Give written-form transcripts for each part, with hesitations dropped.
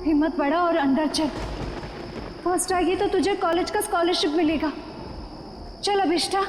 हिम्मत बढ़ा और अंदर चल। फर्स्ट आएगी तो तुझे कॉलेज का स्कॉलरशिप मिलेगा। चल अभिष्ठा।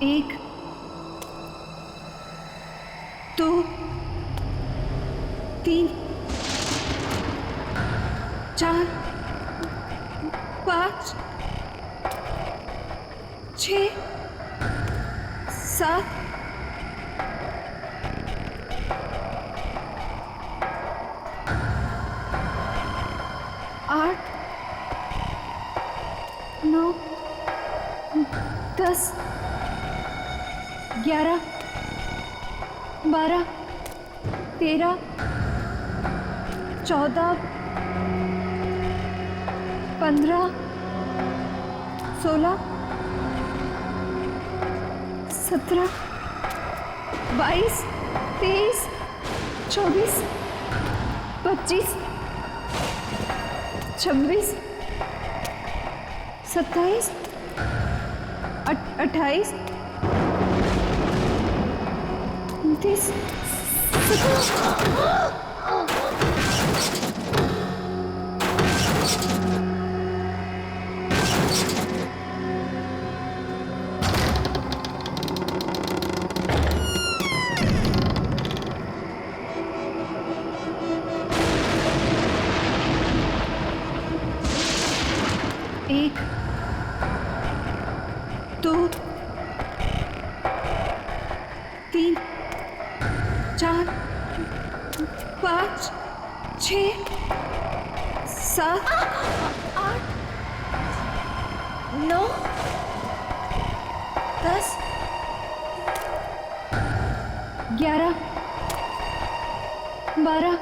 एक, दो, तीन, चार, पाँच, 6, 7, 8, 9, 10, 11, 12, 13, 14, 15, 16, 17, 22, 23, 24, 25, 26, 27, 28, 29, 1, 2, 3, 4, 5, 6, 7, 8, 9, 10, 11, 12,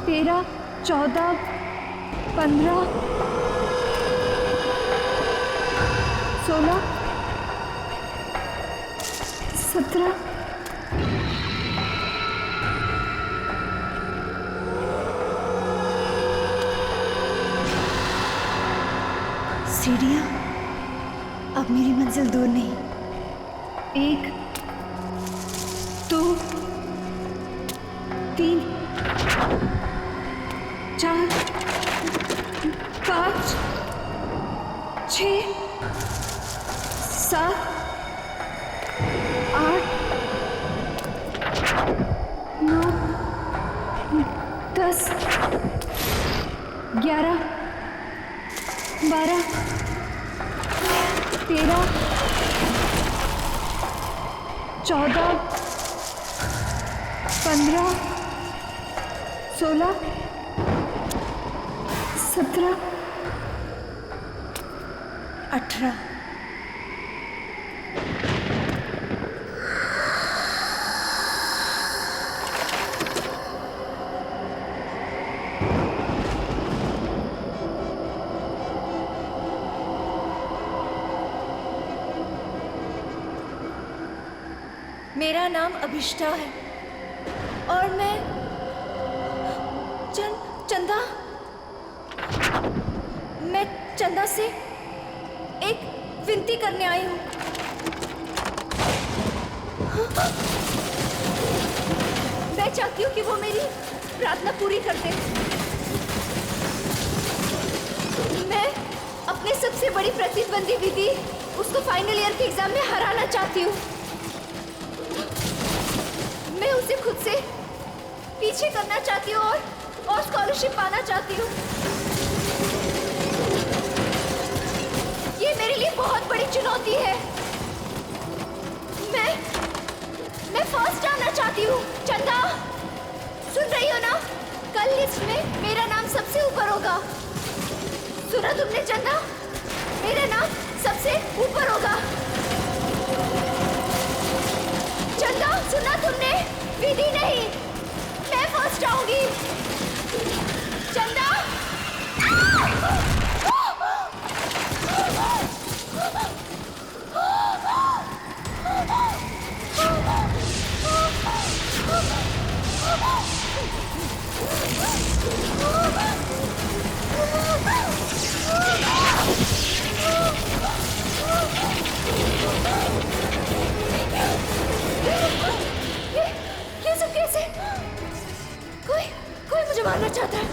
13, 14, 15, 16, 17, सीढ़ियाँ, अब मेरी मंजिल दूर नहीं। 1, 2, 3, 4, 5, 6, 7, 8, 9, 10, 11, 12, 13, 14, 15, 16, 17, 18। मेरा नाम अभिष्ठा है और मैं चंदा से एक विनती करने आई हूँ। मैं चाहती हूँ कि वो मेरी प्रार्थना पूरी कर दे। मैं अपने सबसे बड़ी प्रतिद्वंदी विधि उसको फाइनल ईयर के एग्जाम में हराना चाहती हूँ। मैं खुद से पीछे करना चाहती हूँ और स्कॉलरशिप पाना चाहती हूँ। ये मेरे लिए बहुत बड़ी चुनौती है। मैं फर्स्ट आना चाहती हूँ। चंदा, सुन रही हो ना? कल लिस्ट में मेरा नाम सबसे ऊपर होगा। सुना तुमने चंदा? मेरा नाम सबसे ऊपर होगा। चंदा, सुना तुमने? विधि नहीं, मैं फर्स्ट आऊंगी। चंदा, ये सब कैसे? कोई मुझे मारना चाहता है।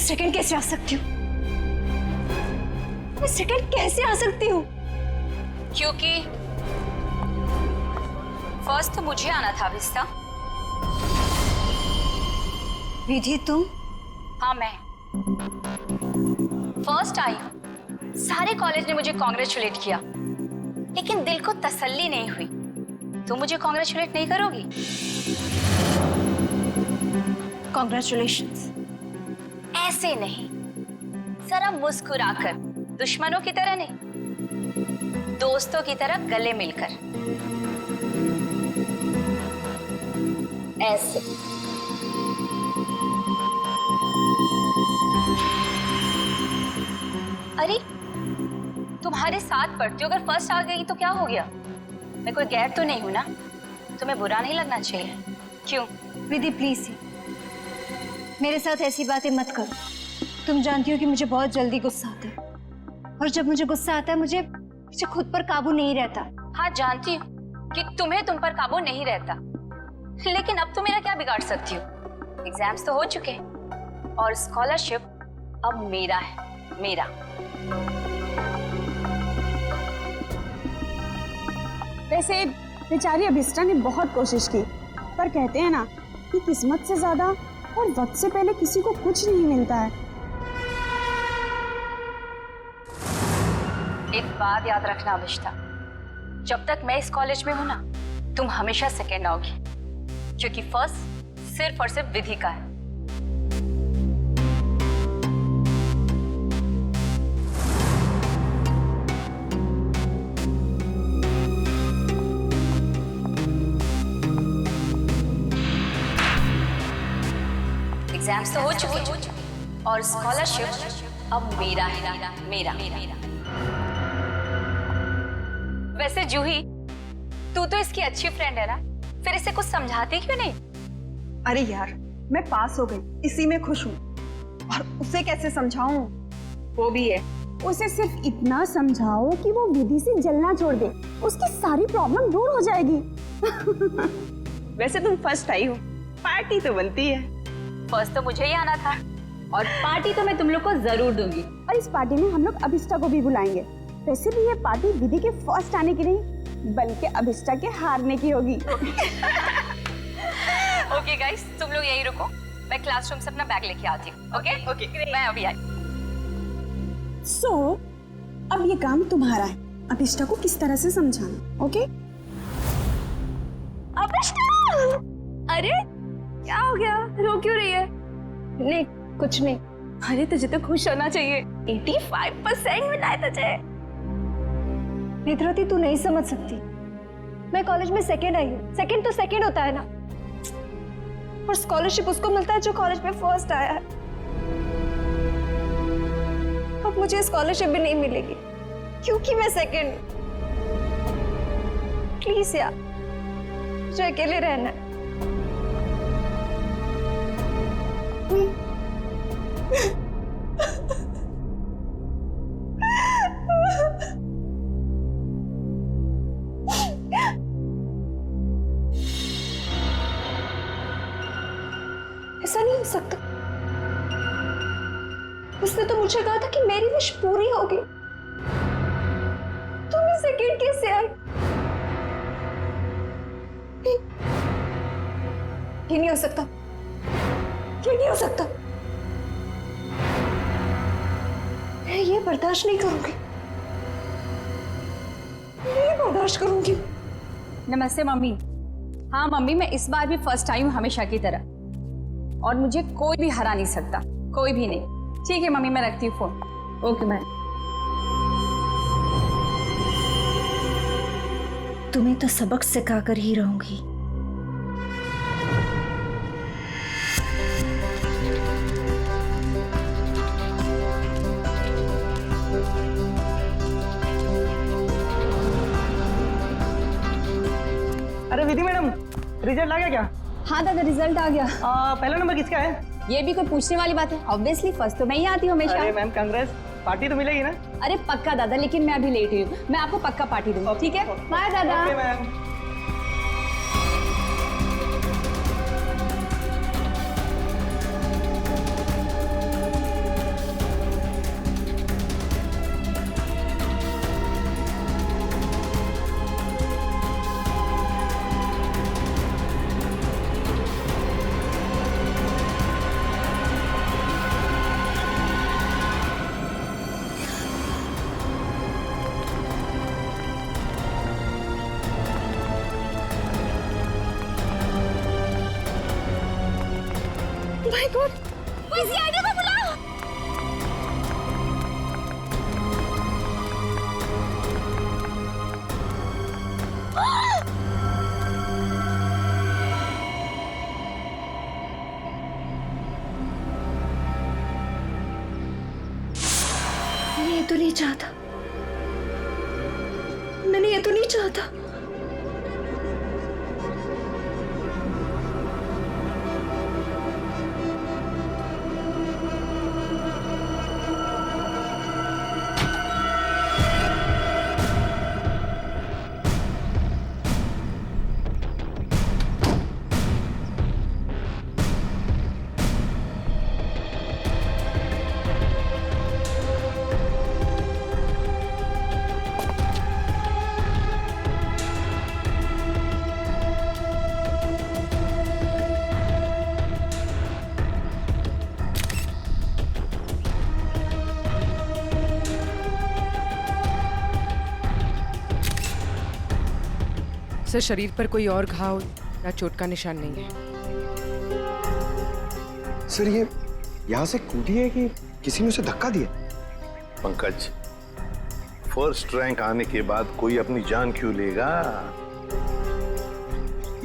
सेकंड कैसे आ सकती हूँ? मैं सेकंड कैसे आ सकती हूँ? क्योंकि फर्स्ट तो मुझे आना था विस्ता। विधि तुम? हाँ, मैं फर्स्ट आई हूँ। सारे कॉलेज ने मुझे कॉन्ग्रेचुलेट किया, लेकिन दिल को तसल्ली नहीं हुई। तुम मुझे कॉन्ग्रेचुलेट नहीं करोगी? कॉन्ग्रेचुलेशंस। ऐसे नहीं, जरा मुस्कुराकर, दुश्मनों की तरह नहीं, दोस्तों की तरह गले मिलकर। ऐसे। अरे तुम्हारे साथ पढ़ती हूँ, अगर फर्स्ट आ गई तो क्या हो गया? मैं कोई गैर तो नहीं हूँ ना, तुम्हें बुरा नहीं लगना चाहिए। क्यों? विधि प्लीज मेरे साथ ऐसी बातें मत करो। तुम जानती हो कि मुझे बहुत जल्दी गुस्सा आता है, और जब मुझे गुस्सा आता है मुझे खुद पर काबू नहीं रहता। हाँ जानती हूँ कि तुम्हें तुम पर काबू नहीं रहता, लेकिन अब तुम मेरा क्या बिगाड़ सकती हो? एग्जाम्स तो हो चुके हैं और स्कॉलरशिप अब मेरा है, मेरा। वैसे बेचारी अभिष्टा ने बहुत कोशिश की, पर कहते हैं ना कि किस्मत से ज्यादा और वक्त से पहले किसी को कुछ नहीं मिलता है। एक बात याद रखना अभिष्टा, जब तक मैं इस कॉलेज में हूं ना, तुम हमेशा सेकेंड आओगी, क्योंकि फर्स्ट सिर्फ और सिर्फ विधि का है। एग्जाम्स तो हो चुके हैं और स्कॉलरशिप अब मेरा है, मेरा। वैसे जूही, तू तो इसकी अच्छी फ्रेंड है ना, फिर इसे कुछ समझाती क्यों नहीं? अरे यार, मैं पास हो गई, इसी में खुश हूँ, और उसे कैसे समझाऊं? वो भी है, उसे सिर्फ इतना समझाओ कि वो विधि से जलना छोड़ दे, उसकी सारी प्रॉब्लम दूर हो जाएगी। वैसे तुम फर्स्ट आई हो, पार्टी तो बनती है। फर्स्ट तो मुझे ही आना था, और पार्टी तो मैं तुम लोग को जरूर दूंगी। और इस पार्टी में हम लोग अभिष्टा को भी बुलाएंगे। वैसे भी ये पार्टी विधि के फर्स्ट आने की नहीं, बल्कि अभिष्टा के हारने की होगी। ओके गाइस, तुम लोग यहीं रुको, मैं क्लासरूम से अपना बैग लेके आती हूँ। ओके, मैं अभी आई। सो अब ये काम तुम्हारा है, अभिष्टा को किस तरह से समझाना। ओके? अभिष्टा! अरे क्या हो गया, रो क्यों रही है? नहीं कुछ नहीं। अरे तुझे तो खुश होना चाहिए, 85% मिला है तुझे। निधरती तू नहीं समझ सकती, मैं कॉलेज में सेकंड आई हूँ। सेकंड तो सेकंड होता है ना, और स्कॉलरशिप उसको मिलता है जो कॉलेज में फर्स्ट आया है। अब मुझे स्कॉलरशिप भी नहीं मिलेगी क्योंकि मैं सेकंड। प्लीज यार, मुझे अकेले रहना है। ऐसा नहीं हो सकता। उसने तो मुझे कहा था कि मेरी विश पूरी होगी। तुम ही सेकंड कैसे आई? ये नहीं हो सकता, ये नहीं हो सकता। मैं ये बर्दाश्त नहीं करूंगी, मैं बर्दाश्त करूंगी। नमस्ते मम्मी। हाँ मम्मी, मैं इस बार भी फर्स्ट आई हूँ हमेशा की तरह, और मुझे कोई भी हरा नहीं सकता, कोई भी नहीं। ठीक है मम्मी, मैं रखती हूँ फोन। Okay bye. तुम्हें तो सबक सिखा कर ही रहूंगी। अरे विधि मैडम, रिजल्ट आ गया क्या? हाँ दादा, रिजल्ट आ गया। पहला नंबर किसका है? ये भी कोई पूछने वाली बात है? ऑब्वियसली फर्स्ट तो मैं ही आती हूँ हमेशा। अरे मैम कांग्रेस, पार्टी तो मिलेगी ना? अरे पक्का दादा, लेकिन मैं अभी लेट हुई हूँ, मैं आपको पक्का पार्टी दूंगी। ठीक है, बाय दादा। Okay ma'am. माय गॉड, किसी आईडी को बुलाओ। चाहता, मैंने ये तो नहीं चाहता। सर, शरीर पर कोई और घाव या चोट का निशान नहीं है। सर, ये यहाँ से कूदी है कि किसी ने उसे धक्का दिया? पंकज, फर्स्ट रैंक आने के बाद कोई अपनी जान क्यों लेगा?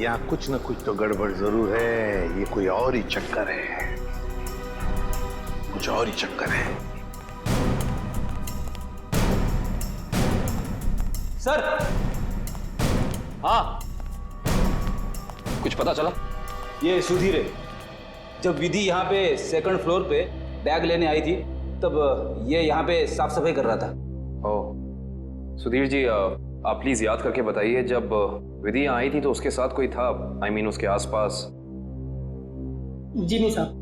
यहाँ कुछ न कुछ तो गड़बड़ जरूर है। ये कोई और ही चक्कर है, कुछ और ही चक्कर है। सर, हाँ, कुछ पता चला? ये सुधीर है। जब विधि यहाँ पे सेकंड फ्लोर पे बैग लेने आई थी, तब ये यहाँ पे साफ सफाई कर रहा था। ओह, सुधीर जी, आप प्लीज याद करके बताइए, जब विधि यहाँ आई थी तो उसके साथ कोई था? I mean, उसके आसपास? जी नहीं साहब।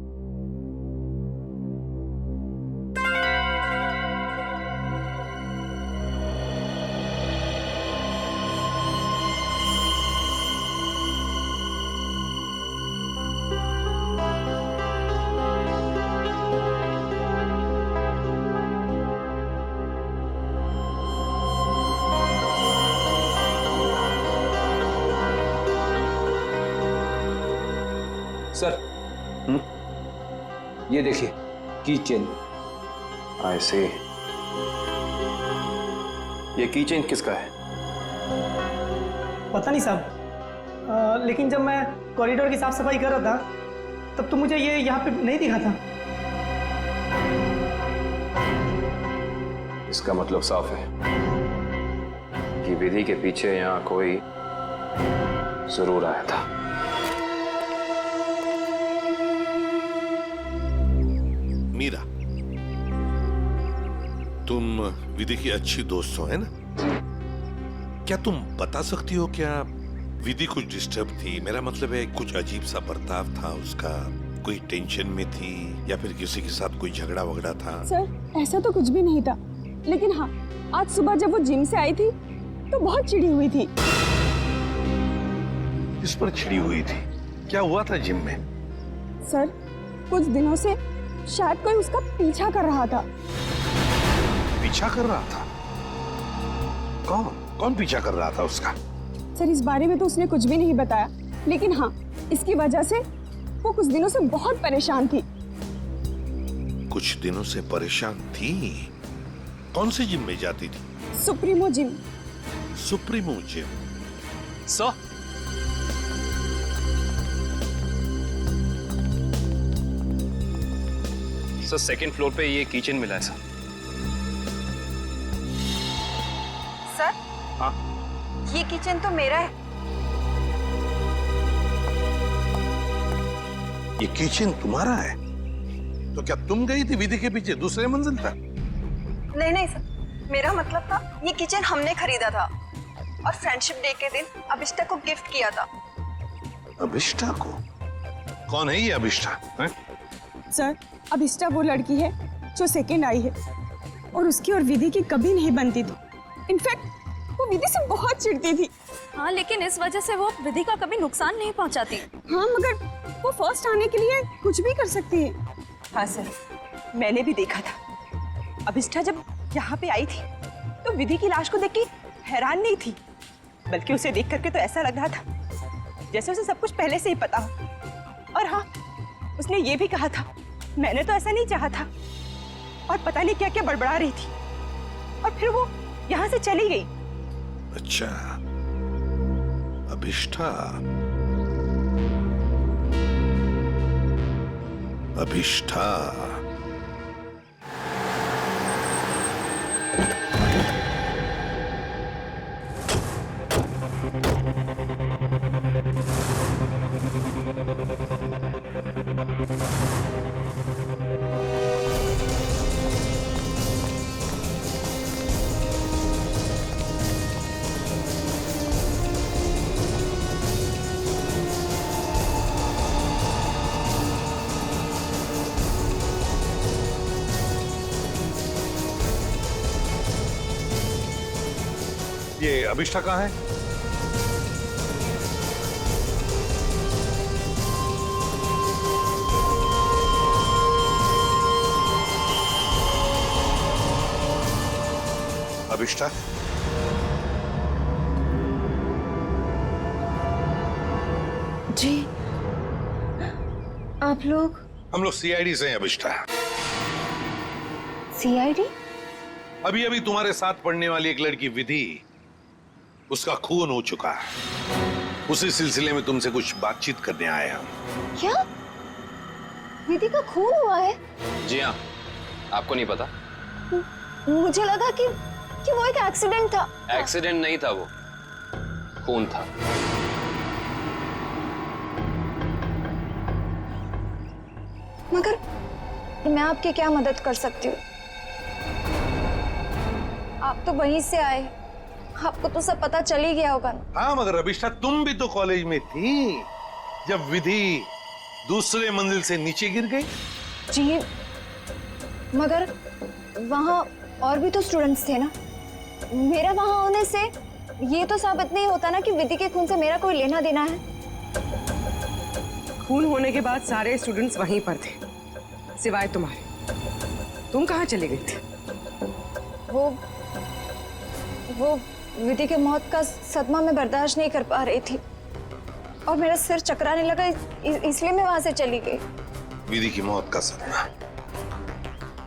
सर, ये देखिए, की चेन। I see। ये की चेन किसका है? पता नहीं साहब, लेकिन जब मैं कॉरिडोर की साफ सफाई कर रहा था तब तो मुझे ये यहाँ पे नहीं दिखा था। इसका मतलब साफ है कि विधि के पीछे यहाँ कोई जरूर आया था। मीरा, तुम विधि की अच्छी दोस्त हो, है ना? क्या तुम बता सकती हो क्या विधि कुछ डिस्टर्ब थी? मेरा मतलब है, कुछ अजीब सा बर्ताव था उसका, कोई टेंशन में थी या फिर किसी के साथ कोई झगड़ा वगड़ा था? सर, ऐसा तो कुछ भी नहीं था, लेकिन हाँ, आज सुबह जब वो जिम से आई थी तो बहुत चिढ़ी हुई थी। इस पर छिड़ी हुई थी? क्या हुआ था जिम में? सर, कुछ दिनों से शायद कोई उसका पीछा कर रहा था। पीछा कर रहा था? कौन कौन पीछा कर रहा था उसका? सर, इस बारे में तो उसने कुछ भी नहीं बताया, लेकिन हाँ, इसकी वजह से वो कुछ दिनों से बहुत परेशान थी। कुछ दिनों से परेशान थी? कौन से जिम में जाती थी? Supremo gym. Supremo gym? Sir, second floor पे ये किचन मिला है सर। सर, हाँ, ये किचन तो मेरा है। ये किचन तुम्हारा है? तो क्या तुम गई थी विधि के पीछे दूसरे मंजिल पर? नहीं नहीं सर, मेरा मतलब था ये किचन हमने खरीदा था और फ्रेंडशिप डे के दिन अभिष्टा को गिफ्ट किया था। अभिष्टा को? कौन है ये अभिष्टा? सर, अभिष्टा वो लड़की है जो सेकंड आई है और उसकी और विधि की कभी नहीं बनती थी। इनफैक्ट वो विधि से बहुत चिढ़ती थी। हाँ, लेकिन इस वजह से वो विधि का कभी नुकसान नहीं पहुंचाती। हाँ, मगर वो फर्स्ट आने के लिए कुछ भी कर सकती है। हाँ सर, मैंने भी देखा था। अभिष्टा जब यहाँ पे आई थी तो विधि की लाश को देख के हैरान नहीं थी, बल्कि उसे देख करके तो ऐसा लग रहा था जैसे उसे सब कुछ पहले से ही पता हो। और हाँ, उसने ये भी कहा था, मैंने तो ऐसा नहीं चाहा था, और पता नहीं क्या क्या बड़बड़ा रही थी, और फिर वो यहाँ से चली गई। अच्छा, अभिष्टा। अभिष्टा ये अभिष्ठा कहाँ है? अभिष्ठा, जी आप लोग? हम लोग सीआईडी से हैं अभिष्ठा। सीआईडी? अभी अभी तुम्हारे साथ पढ़ने वाली एक लड़की विधि, उसका खून हो चुका है। उसी सिलसिले में तुमसे कुछ बातचीत करने आए हम। क्या विधि का खून हुआ है? जी हाँ, आपको नहीं पता? मुझे लगा कि वो एक एक्सीडेंट था। एक्सीडेंट नहीं था, वो खून था। मगर मैं आपकी क्या मदद कर सकती हूँ? आप तो वहीं से आए, आपको तो सब पता चल ही गया होगा ना। हाँ, मगर अभिष्ठा तुम भी तो कॉलेज में थी जब विधि दूसरे मंजिल से नीचे गिर गई। जी मगर वहाँ और भी तो स्टूडेंट्स थे ना। मेरा वहाँ होने से ये तो साबित नहीं होता ना कि विधि के खून से मेरा कोई लेना देना है। खून होने के बाद सारे स्टूडेंट्स वहीं पर थे, सिवाय तुम्हारे। तुम कहाँ चले गए थे? वो विधि के मौत का सदमा मैं बर्दाश्त नहीं कर पा रही थी और मेरा सिर चकराने लगा, इसलिए मैं वहां से चली गई। विधि की मौत का सदमा?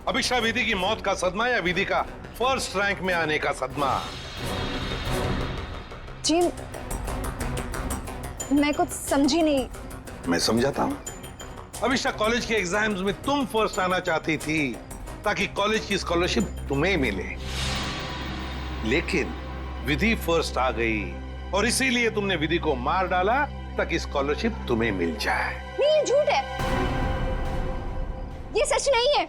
अभिष्ठा, विधि की मौत का सदमा या विधि का फर्स्ट रैंक में आने का सदमा? जी मैं कुछ समझी नहीं। मैं समझाता हूँ। अभिष्ठा, कॉलेज के एग्जाम्स में तुम फर्स्ट आना चाहती थी ताकि कॉलेज की स्कॉलरशिप तुम्हें मिले, लेकिन विधि फर्स्ट आ गई और इसीलिए तुमने विधि को मार डाला ताकि स्कॉलरशिप तुम्हें मिल जाए। नहीं, ये झूठ है, ये सच नहीं है।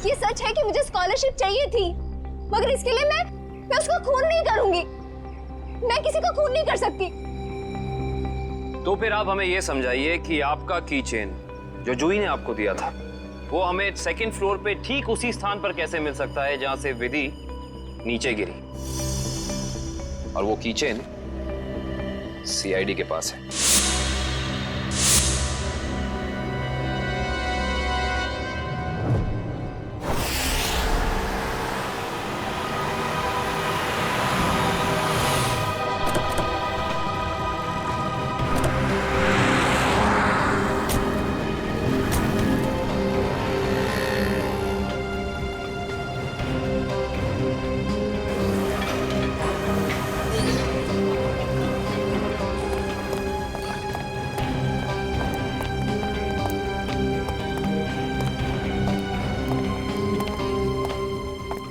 ये सच है कि मुझे स्कॉलरशिप चाहिए थी, मगर इसके लिए मैं उसका खून नहीं करूंगी। मैं किसी का खून नहीं कर सकती। तो फिर आप हमें यह समझाइए कि आपका की चेन जो जूही ने आपको दिया था, वो हमें सेकंड फ्लोर पे ठीक उसी स्थान पर कैसे मिल सकता है जहां से विधि नीचे गिरी, और वो की चेन सीआईडी के पास है।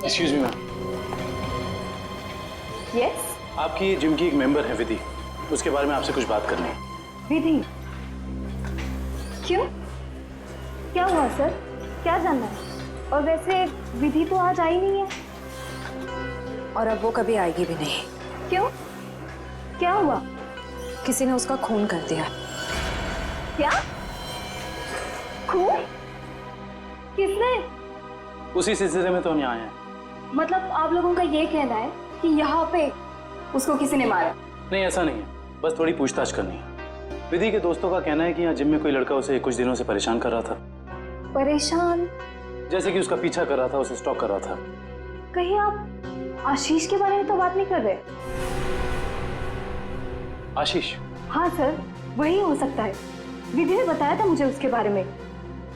Excuse me ma'am. यस? आपकी जिम की एक मेंबर है विधि, उसके बारे में आपसे कुछ बात करनी है। विधि? क्यों? क्या हुआ सर? क्या जानना है? और वैसे विधि तो आज आई नहीं है। और अब वो कभी आएगी भी नहीं। क्यों? क्या हुआ? किसी ने उसका खून कर दिया। क्या? खून? किसने? उसी सिलसिले में तो हम यहाँ आए हैं। मतलब आप लोगों का ये कहना है कि यहाँ पे उसको किसी ने मारा? नहीं, ऐसा नहीं है, बस थोड़ी पूछताछ करनी है। विधि के दोस्तों का कहना है कि यहाँ जिम में कोई लड़का उसे कुछ दिनों से परेशान कर रहा था। परेशान? जैसे कि उसका पीछा कर रहा था, उसे स्टॉक कर रहा था। कहीं आप आशीष के बारे में तो बात नहीं कर रहे? आशीष? हाँ सर, वही हो सकता है। विधि ने बताया था मुझे उसके बारे में।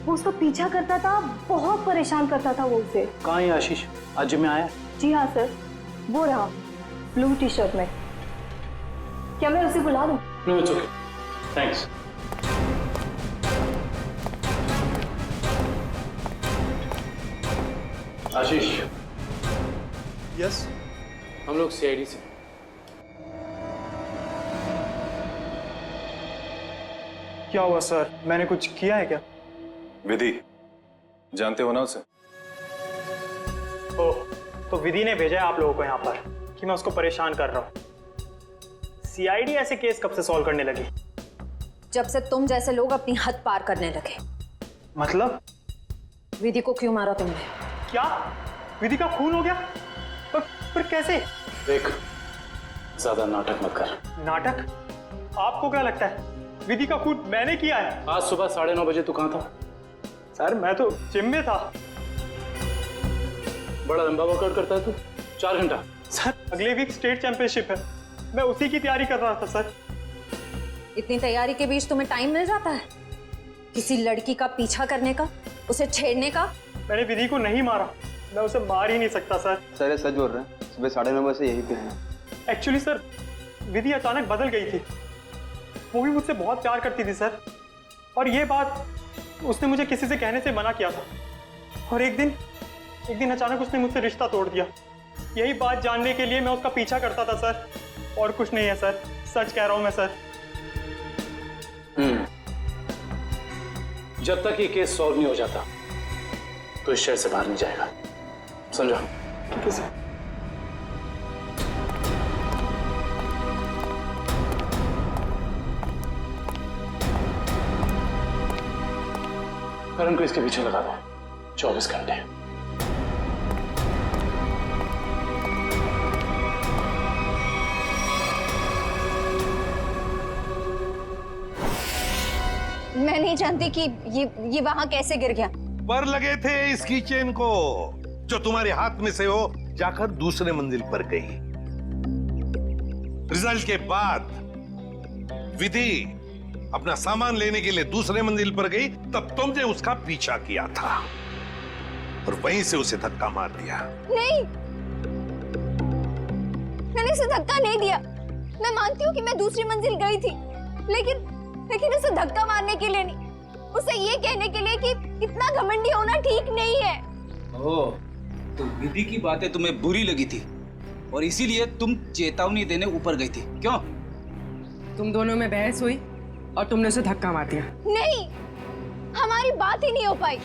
वो उसका पीछा करता था, बहुत परेशान करता था वो उसे। कहाँ है आशीष? आज जिम में आया? जी हाँ सर, वो रहा ब्लू टी शर्ट में। क्या मैं उसे बुला दूं? No, it's okay, thanks. Ashish? Yes? हम लोग सीआईडी से। क्या हुआ सर? मैंने कुछ किया है क्या? विधि, जानते हो ना उसे? ओह, तो विधि ने भेजा है आप लोगों को यहाँ पर कि मैं उसको परेशान कर रहा हूँ। सीआईडी ऐसे केस कब से सॉल्व करने लगी? जब से तुम जैसे लोग अपनी हद पार करने लगे। मतलब? विधि को क्यों मारा तुमने? क्या? विधि का खून हो गया? पर कैसे? देख, ज्यादा नाटक मत कर। नाटक? आपको क्या लगता है विधि का खून मैंने किया है? आज सुबह 9:30 बजे तू कहाँ था? सर मैं तो जिम में था। बड़ा लंबा वर्कआउट करता है तू, 4 घंटा। सर अगले वीक स्टेट चैंपियनशिप है, मैं उसी की तैयारी कर रहा था सर। इतनी तैयारी के बीच तुम्हें टाइम मिल जाता है किसी लड़की का पीछा करने का, उसे छेड़ने का? मैंने विधि को नहीं मारा, मैं उसे मार ही नहीं सकता सर। सर ये सच बोल रहे हैं, सुबह 9:30 बजे यही पे हैं। एक्चुअली सर विधि अचानक बदल गई थी, वो भी मुझसे बहुत प्यार करती थी सर, और ये बात उसने मुझे किसी से कहने से मना किया था, और एक दिन अचानक उसने मुझसे रिश्ता तोड़ दिया। यही बात जानने के लिए मैं उसका पीछा करता था सर, और कुछ नहीं है सर, सच कह रहा हूं मैं सर। जब तक ये केस सॉल्व नहीं हो जाता तो इस शहर से बाहर नहीं जाएगा, समझो? ठीक है सर। करण को इसके पीछे लगा दो 24 घंटे। मैं नहीं जानती कि ये वहां कैसे गिर गया। पर लगे थे इसकी चेन को, जो तुम्हारे हाथ में से हो जाकर दूसरे मंजिल पर गई। रिजल्ट के बाद विधि अपना सामान लेने के लिए दूसरे मंजिल पर गई, तब तुमने उसका पीछा किया था और वहीं से उसे धक्का मार दिया। नहीं, मैंने उसे धक्का नहीं दिया। मैं मानती हूँ कि मैं दूसरी मंजिल गई थी, लेकिन उसे धक्का मारने के लिए नहीं, उसे ये कहने के लिए कि इतना घमंडी होना ठीक नहीं है। ओह, तो विधि की बातें तुम्हें बुरी लगी थी और इसीलिए तुम चेतावनी देने ऊपर गई थी, क्यों? तुम दोनों में बहस हुई और तुमने उसे धक्का मार दिया। नहीं, हमारी बात ही नहीं हो पाई।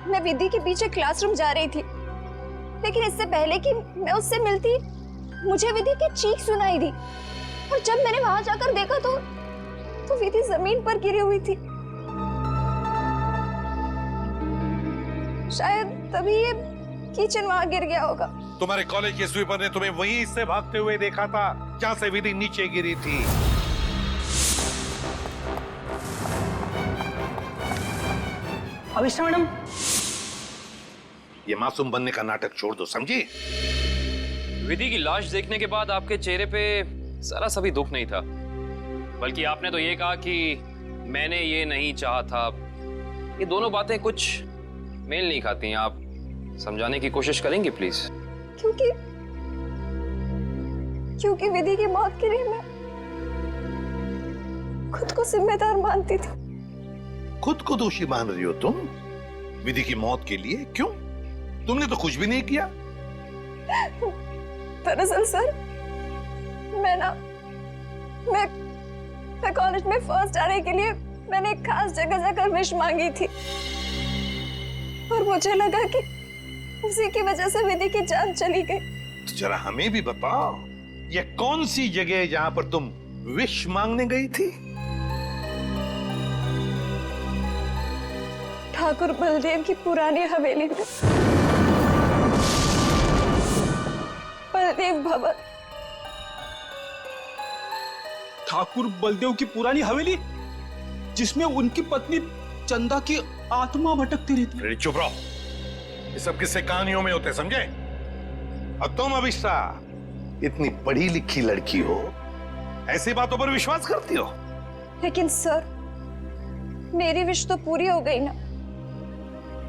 मैं विधि के पीछे क्लासरूम जा रही थी, लेकिन इससे पहले कि मैं उससे मिलती मुझे विधि की चीख सुनाई दी, और जब मैंने वहां जाकर देखा तो विधि जमीन पर गिरी हुई थी। शायद तभी ये किचन वहां गिर गया होगा। तुम्हारे कॉलेज के स्वीपर ने तुम्हें वहीं से भागते हुए देखा था जहां से विधि नीचे गिरी थी। अभिष्ठा मैडम, ये मासूम बनने का नाटक छोड़ दो, समझी? विधि की लाश देखने के बाद आपके चेहरे पे सारा सभी दुख नहीं था, बल्कि आपने तो ये कहा कि मैंने ये नहीं चाहा था। ये दोनों बातें कुछ मेल नहीं खाती हैं। आप समझाने की कोशिश करेंगे प्लीज? क्योंकि विधि की मौत के लिए मैं खुद को जिम्मेदार मानती थी। खुद को दोषी मान रही हो तुम विधि की मौत के लिए? क्यों? तुमने तो कुछ भी नहीं किया। दरअसल सर, मैं कॉलेज में फर्स्ट आने के लिए मैंने एक खास जगह जाकर विश मांगी थी, और मुझे लगा कि उसी की वजह से विधि की जान चली गई। तो जरा हमें भी बताओ, ये कौन सी जगह है जहां पर तुम विश मांगने गई थी? ठाकुर बलदेव की पुरानी हवेली में, बलदेव भवन। ठाकुर बलदेव की पुरानी हवेली, जिसमें उनकी पत्नी चंदा की आत्मा भटकती रहती। अरे चुप रहो, ये सब किस्से कहानियों में होते, समझे? और तुम अभिष्ठा इतनी पढ़ी लिखी लड़की हो, ऐसी बातों पर विश्वास करती हो? लेकिन सर, मेरी विश तो पूरी हो गई ना।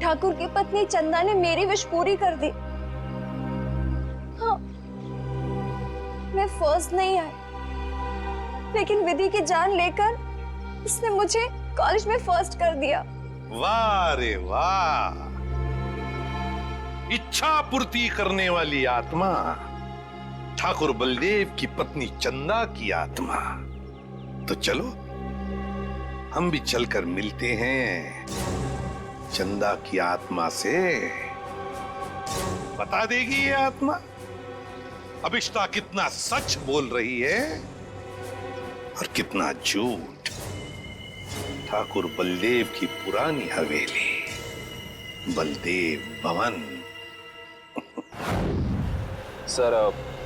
ठाकुर की पत्नी चंदा ने मेरी विश पूरी कर दी। हाँ, मैं फर्स्ट नहीं आई, लेकिन विधि की जान लेकर उसने मुझे कॉलेज में फर्स्ट कर दिया। वाह रे वाह, इच्छा पूर्ति करने वाली आत्मा, ठाकुर बलदेव की पत्नी चंदा की आत्मा। तो चलो हम भी चलकर मिलते हैं चंदा की आत्मा से। बता देगी ये आत्मा अभिष्टा कितना सच बोल रही है और कितना झूठ। ठाकुर बलदेव की पुरानी हवेली, बलदेव भवन। सर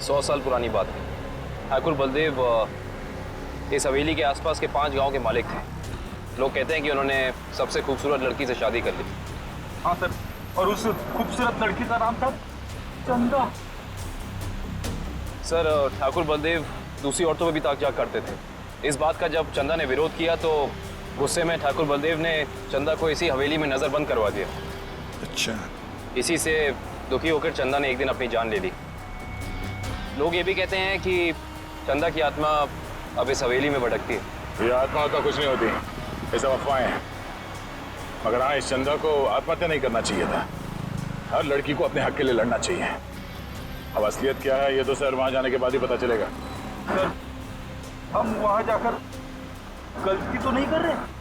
100 साल पुरानी बात है। ठाकुर बलदेव इस हवेली के आसपास के 5 गांव के मालिक थे। लोग कहते हैं कि उन्होंने सबसे खूबसूरत लड़की से शादी कर ली। हाँ सर, और उस खूबसूरत लड़की का नाम था चंदा। सर ठाकुर बलदेव दूसरी औरतों पे भी ताक झाक करते थे। इस बात का जब चंदा ने विरोध किया तो गुस्से में ठाकुर बलदेव ने चंदा को इसी हवेली में नजरबंद करवा दिया। अच्छा। इसी से दुखी होकर चंदा ने एक दिन अपनी जान ले ली। लोग ये भी कहते हैं कि चंदा की आत्मा अब इस हवेली में भटकती है। ये आत्मा तो कुछ नहीं होती, ये सब अफवाहें हैं। मगर हाँ, इस चंदा को आत्महत्या नहीं करना चाहिए था। हर लड़की को अपने हक के लिए लड़ना चाहिए। अब असलियत क्या है ये तो सर वहां जाने के बाद ही पता चलेगा। सर हम वहां जाकर गलती तो नहीं कर रहे?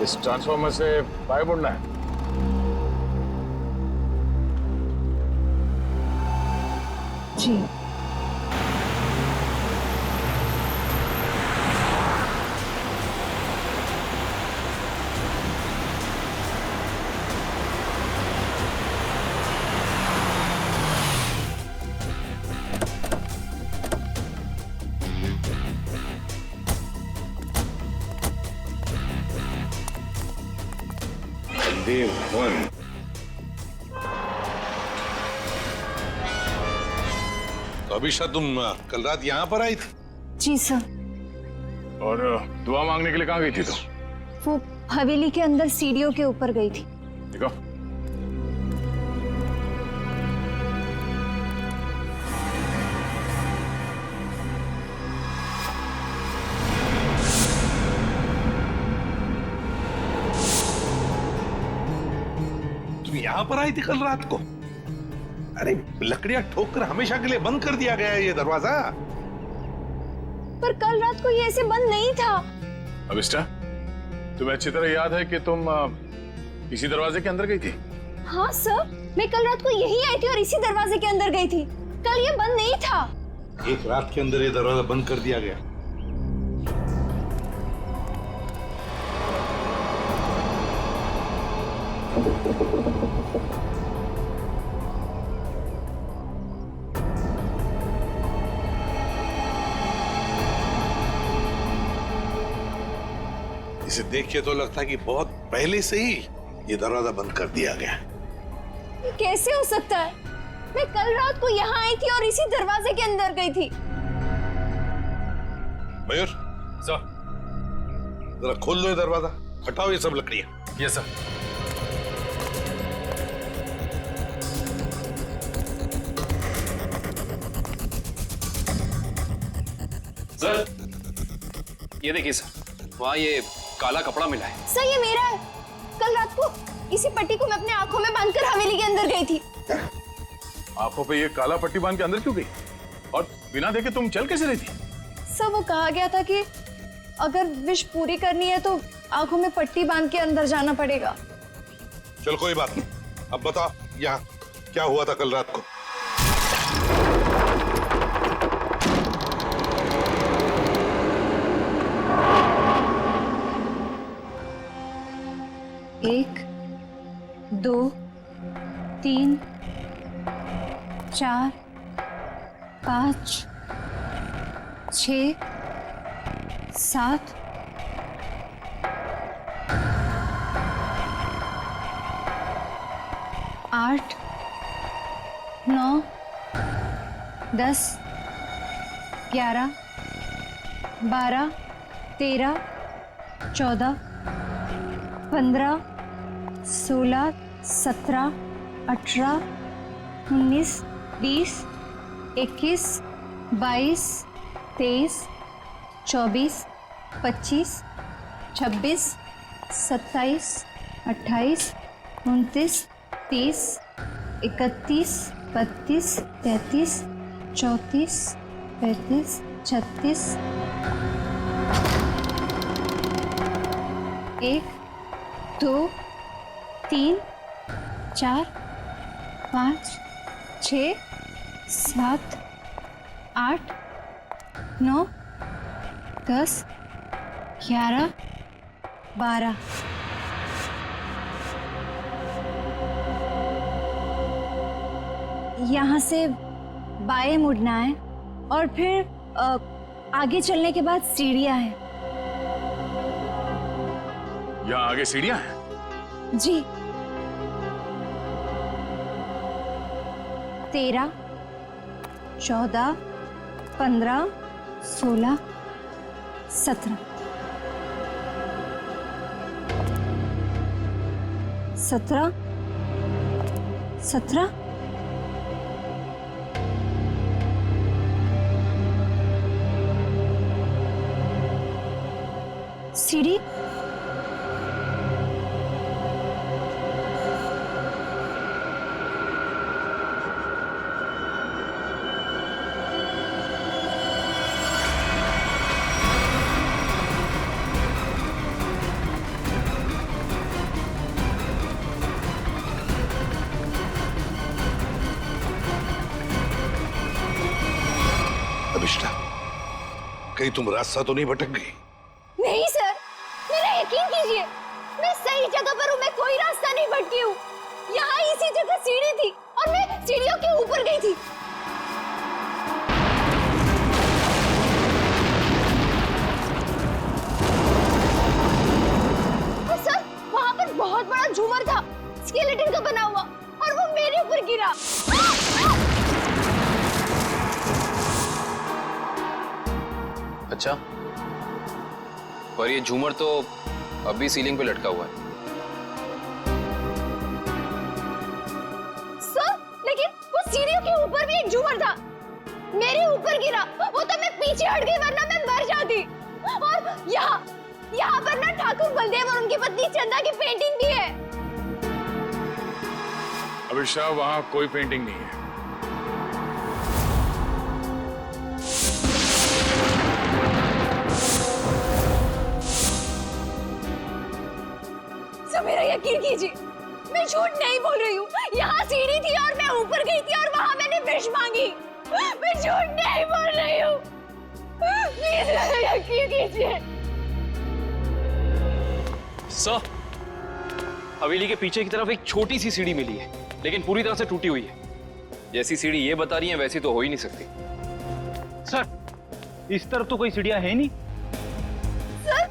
इस ट्रांसफॉर्मर से बाहर मुड़ना है। जी। बलदेव भवन। तो अभिषा तुम कल रात यहाँ पर आई थी? जी सर। और दुआ मांगने के लिए कहाँ गई थी तुम? वो हवेली के अंदर सीढ़ियों के ऊपर गई थी। देखो तुम यहाँ पर आई थी कल रात को? अरे लकड़ियां ठोककर हमेशा के लिए बंद कर दिया गया है ये दरवाजा। पर कल रात को ये ऐसे बंद नहीं था। अभिष्टा, तुम्हें अच्छी तरह याद है कि तुम इसी दरवाजे के अंदर गई थी? हाँ सर, मैं कल रात को यही आई थी और इसी दरवाजे के अंदर गई थी। कल ये बंद नहीं था। एक रात के अंदर ये दरवाजा बंद कर दिया गया। इसे देख के तो लगता है कि बहुत पहले से ही ये दरवाजा बंद कर दिया गया। ये कैसे हो सकता है? मैं कल रात को यहाँ आई थी और इसी दरवाजे के अंदर गई थी। मयूर सर, जरा खोल दो ये दरवाजा, हटाओ ये सब लकड़ियां। Yes sir. सर ये देखिए सर, वहाँ ये काला कपड़ा मिला है। सर ये मेरा है। कल रात को इसी पट्टी को मैं अपने आंखों में बांधकर हवेली के अंदर गई थी। आंखों पे ये काला पट्टी बांध के अंदर क्यों गई? और बिना देखे तुम चल कैसे रही थी? सर वो कहा गया था कि अगर विश पूरी करनी है तो आंखों में पट्टी बांध के अंदर जाना पड़ेगा। चल कोई बात नहीं, अब बता यहाँ क्या हुआ था कल रात को? एक, दो, तीन, चार, 5, 6, 7, 8, 9, 10, 11, 12, 13, 14, 15, 16, 17, 18, 19, 20, 21, 22, 23, 24, 25, 26, 27, 28, 29, 30, 31, 32, 33, 34, 35, 36, 1, 2, 3, 4, 5, 6, 7, 8, 9, 10, 11, 12। यहाँ से बाएं मुड़ना है और फिर आगे चलने के बाद सीढ़ियाँ हैं। यहाँ आगे सीढ़ियां हैं? जी। 13, 14, 15, 16, 17, 17, 17, सीढ़ी अभिष्टा, कहीं तुम रास्ता तो नहीं भटक गई? नहीं सर, मेरा यकीन कीजिए, मैं सही जगह पर हूँ। मैं कोई रास्ता नहीं भटकी हूँ। यहाँ इसी जगह सीढ़ी थी और मैं सीढ़ियों के ऊपर गई थी। और सर, वहाँ पर बहुत बड़ा झूमर था, स्केलेटन का बना हुआ, और वो मेरे ऊपर गिरा। अच्छा, पर ये झूमर तो अभी सीलिंग पे लटका हुआ है। सर, लेकिन वो सीढ़ियों के ऊपर भी एक झूमर था, मेरे ऊपर गिरा। वो तो मैं पीछे हट गई, वरना मैं मर जाती। और यहाँ पर ना ठाकुर बलदेव और उनकी पत्नी चंदा की पेंटिंग भी है। अभिषा, वहाँ कोई पेंटिंग नहीं है। मेरा यकीन कीजिए, मैं झूठ नहीं बोल रही हूँ। यहाँ सीढ़ी थी और मैं ऊपर गई थी और वहाँ मैंने विश मांगी। मैं झूठ नहीं बोल रही हूँ। प्लीज मेरा यकीन कीजिए। सर, हवेली के पीछे की तरफ एक छोटी सी सीढ़ी मिली है, लेकिन पूरी तरह से टूटी हुई है। जैसी सीढ़ी ये बता रही है वैसी तो हो ही नहीं सकती। सर, इस तरफ तो कोई सीढ़ियां है नहीं। सर,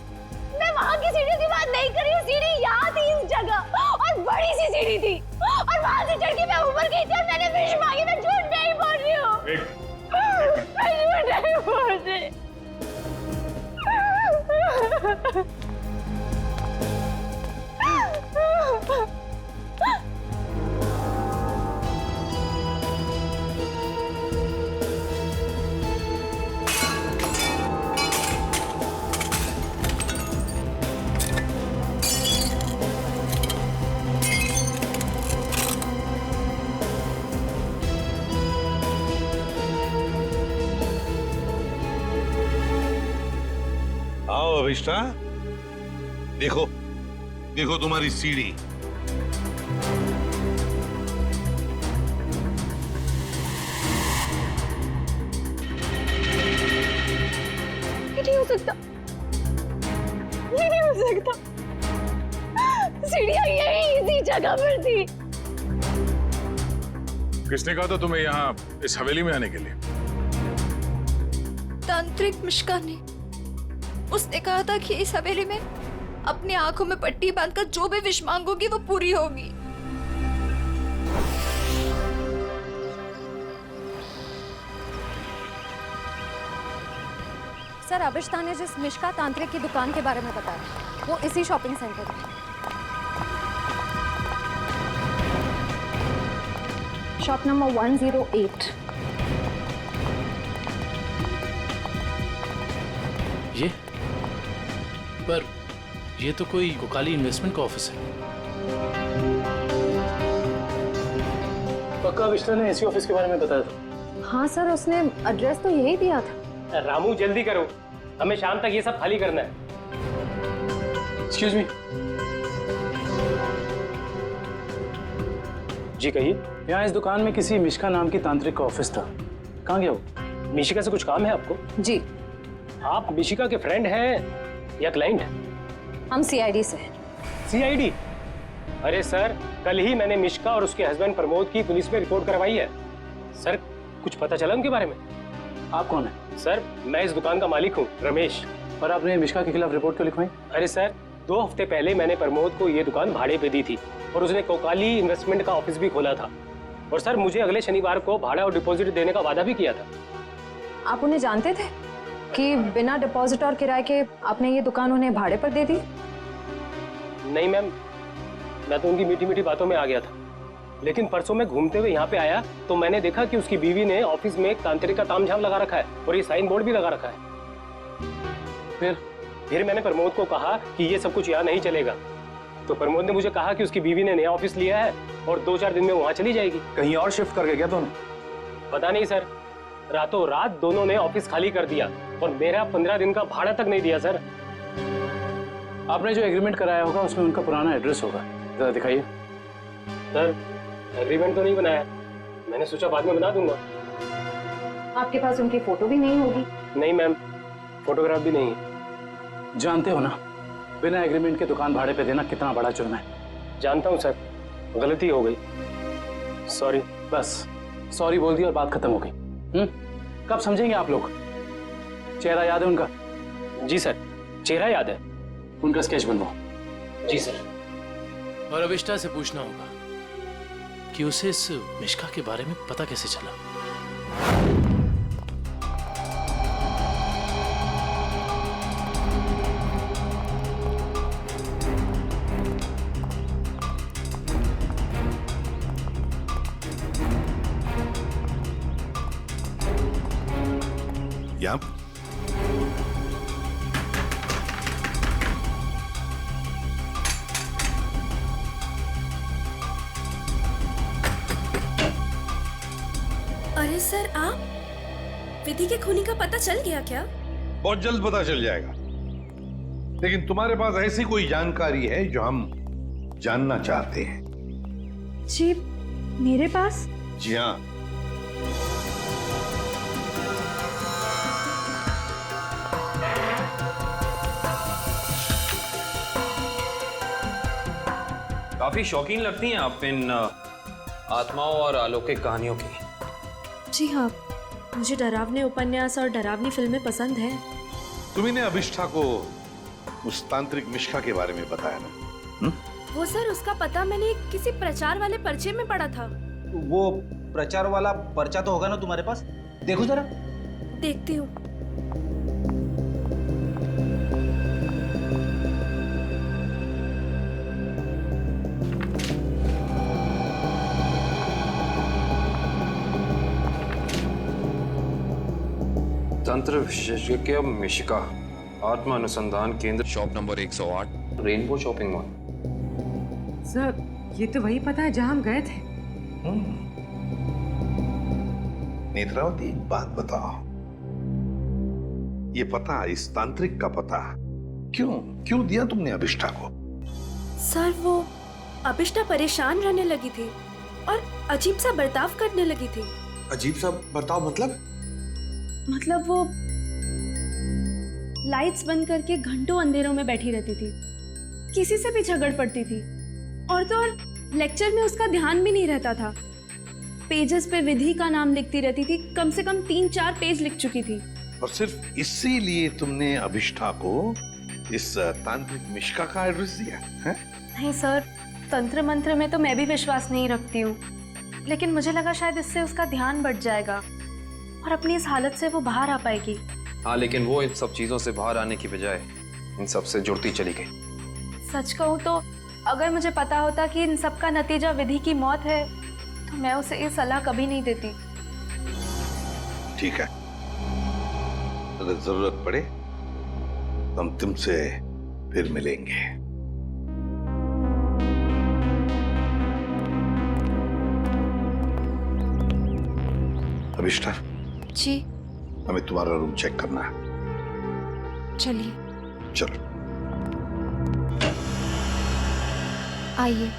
मैं वहाँ की सीढ़ी की बात नहीं कर रही हूँ। सीढ़ी यहाँ थी इस जगह, और बड़ी सी सीढ़ी थी, और वहाँ से चढ़ के मैं ऊपर गई थी और मैंने विश मांगी। मैं झूठ नहीं बोल रही हूँ। मैं झूठ नहीं बोल रही। आओ अभिष्टा, देखो देखो तुम्हारी सीढ़ी। ये नहीं हो सकता, ये नहीं हो सकता। सीढ़ियाँ यही इसी जगह पर थी। किसने कहा था तुम्हें यहाँ इस हवेली में आने के लिए? तांत्रिक मिश्का ने। उसने कहा था कि इस हवेली में अपनी आंखों में पट्टी बांधकर जो भी विश मांगोगी वो पूरी होगी। सर, अभिष्टा ने जिस मिश्का तांत्रिक की दुकान के बारे में बताया, वो इसी शॉपिंग सेंटर में। Shop number 108। ये पर ये तो कोई कोकाली इन्वेस्टमेंट का ऑफिस है। पक्का विष्णु ने इसी ऑफिस के बारे में बताया था। हाँ सर, उसने एड्रेस तो यही दिया था। रामू जल्दी करो, हमें शाम तक ये सब खाली करना है। Excuse me. जी कहिए। यहाँ इस दुकान में किसी मिश्का नाम की तांत्रिक का ऑफिस था, कहाँ गया वो? मिशिका से कुछ काम है आपको? जी, आप मिशिका के फ्रेंड हैं या क्लाइंट हैं? हम सीआईडी से हैं। सीआईडी? अरे सर, कल ही मैंने मिशिका और उसके हस्बैंड प्रमोद की पुलिस में रिपोर्ट करवाई है। सर, कुछ पता चला उनके बारे में? आप कौन है? सर, मैं इस दुकान का मालिक हूँ, रमेश। और आपने मिश्का के खिलाफ रिपोर्ट क्यों लिखवाई? अरे सर, 2 हफ्ते पहले मैंने प्रमोद को ये दुकान भाड़े पे दी थी और उसने कोकाली इन्वेस्टमेंट का ऑफिस भी खोला था। और सर, मुझे अगले शनिवार को भाड़ा और डिपॉजिट देने का वादा भी किया था। आप उन्हें जानते थे कि बिना डिपॉजिट और किराए के आपने ये दुकान उन्हें भाड़े पर दे दी? नहीं मैम, मैं तो उनकी मीठी मीठी बातों में आ गया था। लेकिन परसों मैं घूमते हुए यहाँ पे आया तो मैंने देखा कि उसकी बीवी ने ऑफिस में एक तांत्रिक का तामझाम लगा रखा है और ये साइन बोर्ड भी लगा रखा है। फिर मैंने प्रमोद को कहा कि ये सब कुछ यहाँ नहीं चलेगा। तो प्रमोद ने मुझे कहा कि उसकी बीवी ने नया ऑफिस लिया है और 2-4 दिन में वहाँ चली जाएगी। कहीं और शिफ्ट करके क्या दोनों? पता नहीं सर, रातों रात दोनों ने ऑफिस खाली कर दिया और मेरा 15 दिन का भाड़ा तक नहीं दिया। सर, आपने जो एग्रीमेंट कराया होगा उसमें उनका पुराना एड्रेस होगा, जरा दिखाइए। सर, एग्रीमेंट तो नहीं बनाया, मैंने सोचा बाद में बना दूंगा। आपके पास उनकी फोटो भी नहीं होगी? नहीं मैम, फोटोग्राफ भी नहीं है। जानते हो ना, बिना एग्रीमेंट के दुकान भाड़े पे देना कितना बड़ा जुर्म है। जानता हूँ सर, गलती हो गई, सॉरी। बस सॉरी बोल दी और बात खत्म हो गई। कब समझेंगे आप लोग? चेहरा याद है उनका? जी सर, चेहरा याद है। उनका स्केच बनवाओ। जी सर। और अविष्टा से पूछना होगा कि उसे इस मिश्का के बारे में पता कैसे चला। या अरे सर, आप विधि के खूनी का पता चल गया क्या? बहुत जल्द पता चल जाएगा, लेकिन तुम्हारे पास ऐसी कोई जानकारी है जो हम जानना चाहते हैं? जी, मेरे पास? जी हाँ। काफी शौकीन लगती हैं आप इन आत्माओं और अलौकिक कहानियों की। जी हाँ, मुझे डरावने उपन्यास और डरावनी फिल्में पसंद हैं। तुम्ही अभिष्ठा को उस तांत्रिक मिश्का के बारे में बताया ना? वो सर, उसका पता मैंने किसी प्रचार वाले पर्चे में पढ़ा था। वो प्रचार वाला पर्चा तो होगा ना तुम्हारे पास? देखो जरा। देखती हूँ। तंत्र विशेषज्ञ मिशिका, आत्मा अनुसंधान केंद्र, shop number 108, rainbow shopping mall. Sir, ये तो वही पता है जहां हम गए थे। नेत्रावती, एक बात बताओ, ये पता, इस तांत्रिक का पता क्यों दिया तुमने अभिष्ठा को? सर, वो अभिष्ठा परेशान रहने लगी थी और अजीब सा बर्ताव करने लगी थी। अजीब सा बर्ताव मतलब वो लाइट्स बंद करके घंटों अंधेरों में बैठी रहती थी, किसी से भी झगड़ पड़ती थी, और तो और लेक्चर में उसका ध्यान भी नहीं रहता था। पेजेस पे विधि का नाम लिखती रहती थी, कम से कम 3-4 पेज लिख चुकी थी। और सिर्फ इसीलिए तुमने अभिष्ठा को इस तांत्रिक मिश्का का एड्रेस दिया है? नहीं सर, तंत्र मंत्र में तो मैं भी विश्वास नहीं रखती हूँ, लेकिन मुझे लगा शायद इससे उसका ध्यान बढ़ जाएगा और अपनी इस हालत से वो बाहर आ पाएगी। हाँ, लेकिन वो इन सब चीजों से बाहर आने की बजाय इन सब से जुड़ती चली गई। सच कहूँ तो अगर मुझे पता होता कि इन सब का नतीजा विधि की मौत है तो मैं उसे ये सलाह कभी नहीं देती। ठीक है, अगर जरूरत पड़े तो हम तुमसे फिर मिलेंगे। अभिष्ठा, जी हमें तुम्हारा रूम चेक करना है। चलिए चलो। आइए।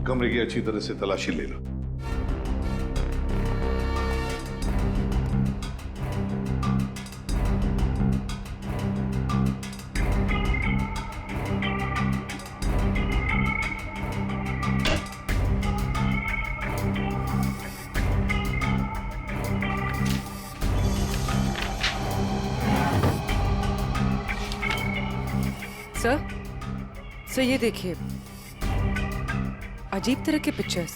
कमरे की अच्छी तरह से तलाशी ले लो। सर ये देखिए, अजीब तरह के पिक्चर्स।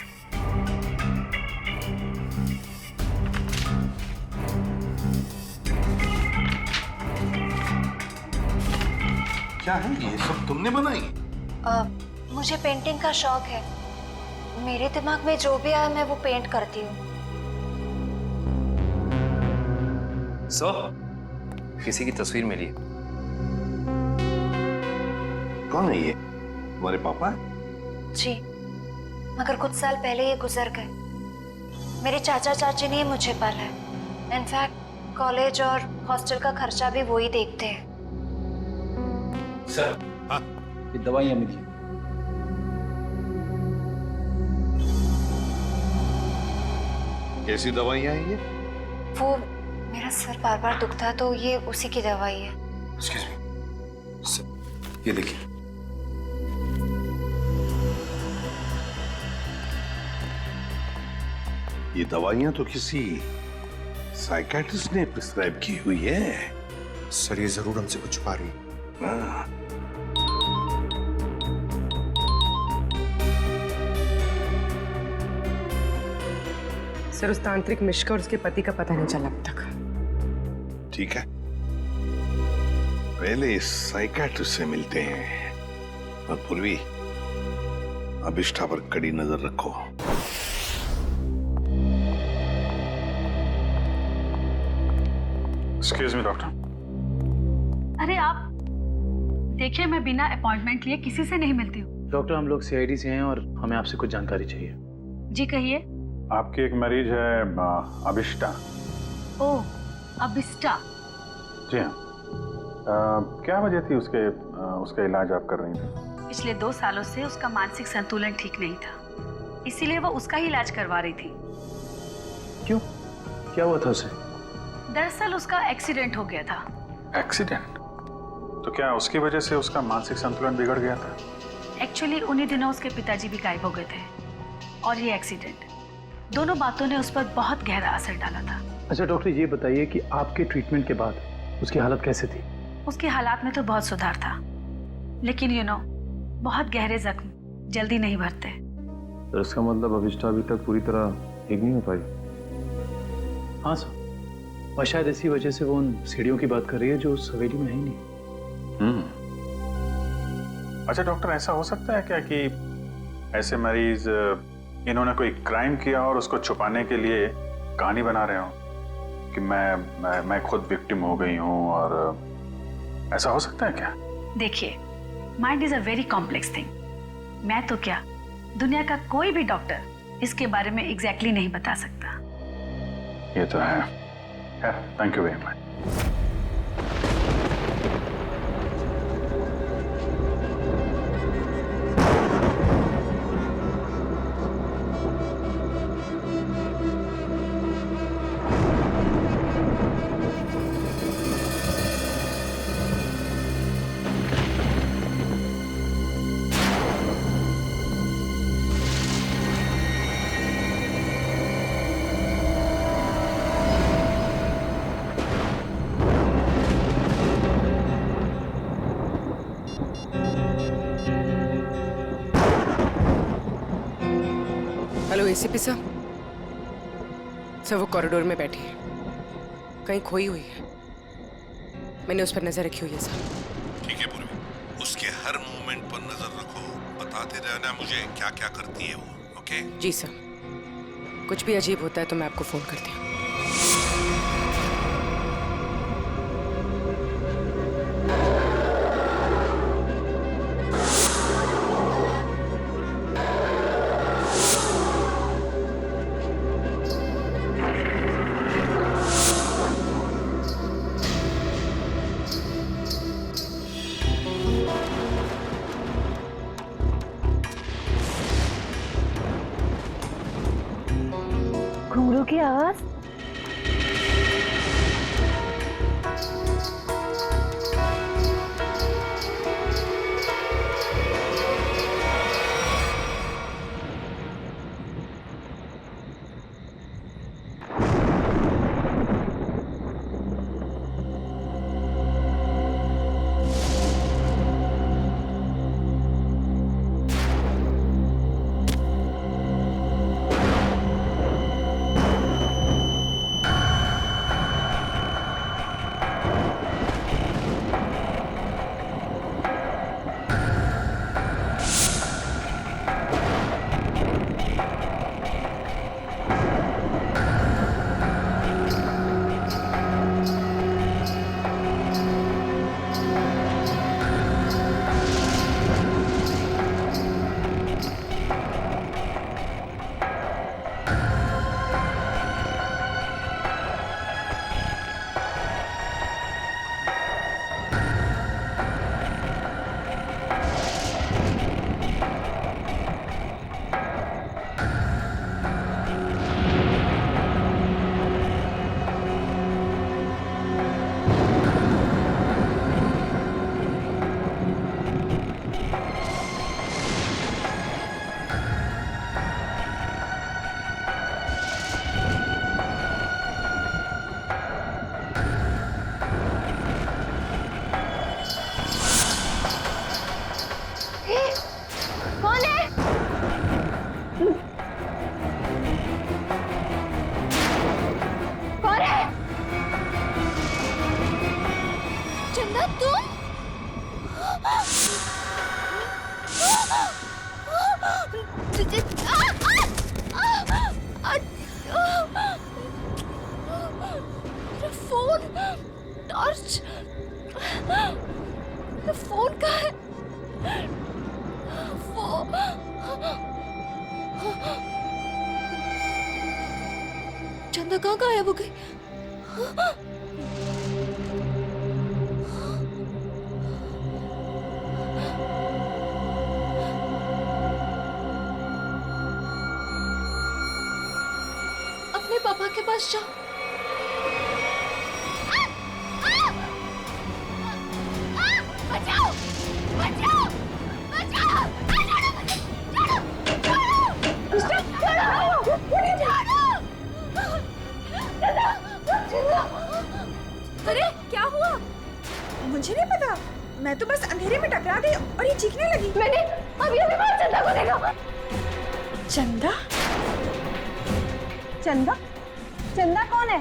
क्या है ये सब तुमने बनाई? मुझे पेंटिंग का शौक है। मेरे दिमाग में जो भी आया मैं वो पेंट करती हूँ। सर, किसी की तस्वीर मिली है। कौन है ये? तुम्हारे पापा? जी, मगर कुछ साल पहले ये गुजर गए। मेरे चाचा चाची ने ही मुझे पाला है। इनफैक्ट कॉलेज और हॉस्टल का खर्चा भी वो ही देखते हैं। सर, हाँ? ये दवाइयाँ मिली। कैसी दवाइयाँ हैं ये? वो मेरा सर बार बार दुखता है तो ये उसी की दवाई है। Excuse me. सर, ये देखिए। ये दवाइयाँ तो किसी साइकियाट्रिस्ट ने प्रिस्क्राइब की हुई है। सर, ये जरूर हमसे कुछ छुपा रही है। हाँ। सर, उस तांत्रिक मिश्का और उसके पति का पता नहीं चला अब तक। ठीक है, पहले इस साइकियाट्रिस्ट से मिलते हैं और पूर्वी, अभिष्ठा पर कड़ी नजर रखो। Excuse me doctor. अरे आप देखिए, मैं बिना अपॉइंटमेंट लिए किसी से नहीं मिलती हूँ। डॉक्टर, हम लोग सीआईडी से हैं और हमें आपसे कुछ जानकारी चाहिए। जी कहिए। आपकी एक मरीज है अभिष्ठा। ओह, अभिष्ठा। जी हाँ। क्या वजह थी उसका इलाज आप कर रही थी? पिछले 2 सालों से उसका मानसिक संतुलन ठीक नहीं था, इसीलिए वो उसका ही इलाज करवा रही थी। क्यों? क्या हुआ था उसे? दरअसल उसका एक्सीडेंट हो गया था। एक्सीडेंट? तो क्या उसकी वजह से उसका मानसिक संतुलन बिगड़ गया था? एक्चुअली उन्हीं दिनों उसके पिताजी भी गायब हो गए थे और ये एक्सीडेंट, दोनों बातों ने उस पर बहुत गहरा असर डाला था। अच्छा डॉक्टर, ये बताइए कि आपके ट्रीटमेंट के बाद उसकी हालत कैसे थी? उसकी हालात में तो बहुत सुधार था, लेकिन बहुत गहरे जख्म जल्दी नहीं भरते। तो इसका मतलब अभिष्ठा अभी तक पूरी तरह ठीक नहीं हो पाई? हाँ सर, और शायद इसी वजह से वो उन सीढ़ियों की बात कर रही है जो उस हवेली में है ही नहीं। अच्छा डॉक्टर, ऐसा हो सकता है क्या कि ऐसे मरीज इन्होंने कोई क्राइम किया और उसको छुपाने के लिए कहानी बना रहे हो कि मैं खुद विक्टिम हो गई हूँ, और ऐसा हो सकता है क्या? देखिए, mind is a very complex thing. मैं तो क्या, दुनिया का कोई भी डॉक्टर इसके बारे में एग्जैक्टली नहीं बता सकता। ये तो है। Thank you very much. Hello ACP sir. Sir, वो कॉरिडोर में बैठी है, कहीं खोई हुई है। मैंने उस पर नजर रखी हुई है सर। ठीक है पूर्वी, उसके हर मूवमेंट पर नजर रखो, बताते रहना मुझे क्या क्या करती है वो। ओके? जी सर, कुछ भी अजीब होता है तो मैं आपको फोन करती हूँ। गुरु की आवाज। कौन है? कौन है? चंदा तुम? मेरा फोन, टॉर्च, मेरा फोन कहाँ है? चंदा कहाँ गायब हो गई? अपने पापा के पास जाओ। बचाओ! बचाओ! बचाओ! अरे क्या हुआ? मुझे नहीं पता, मैं तो बस अंधेरे में टकरा गई और ये चीखने लगी। मैंने अभी बाहर चंदा को देखा। चंदा? चंदा? चंदा कौन है?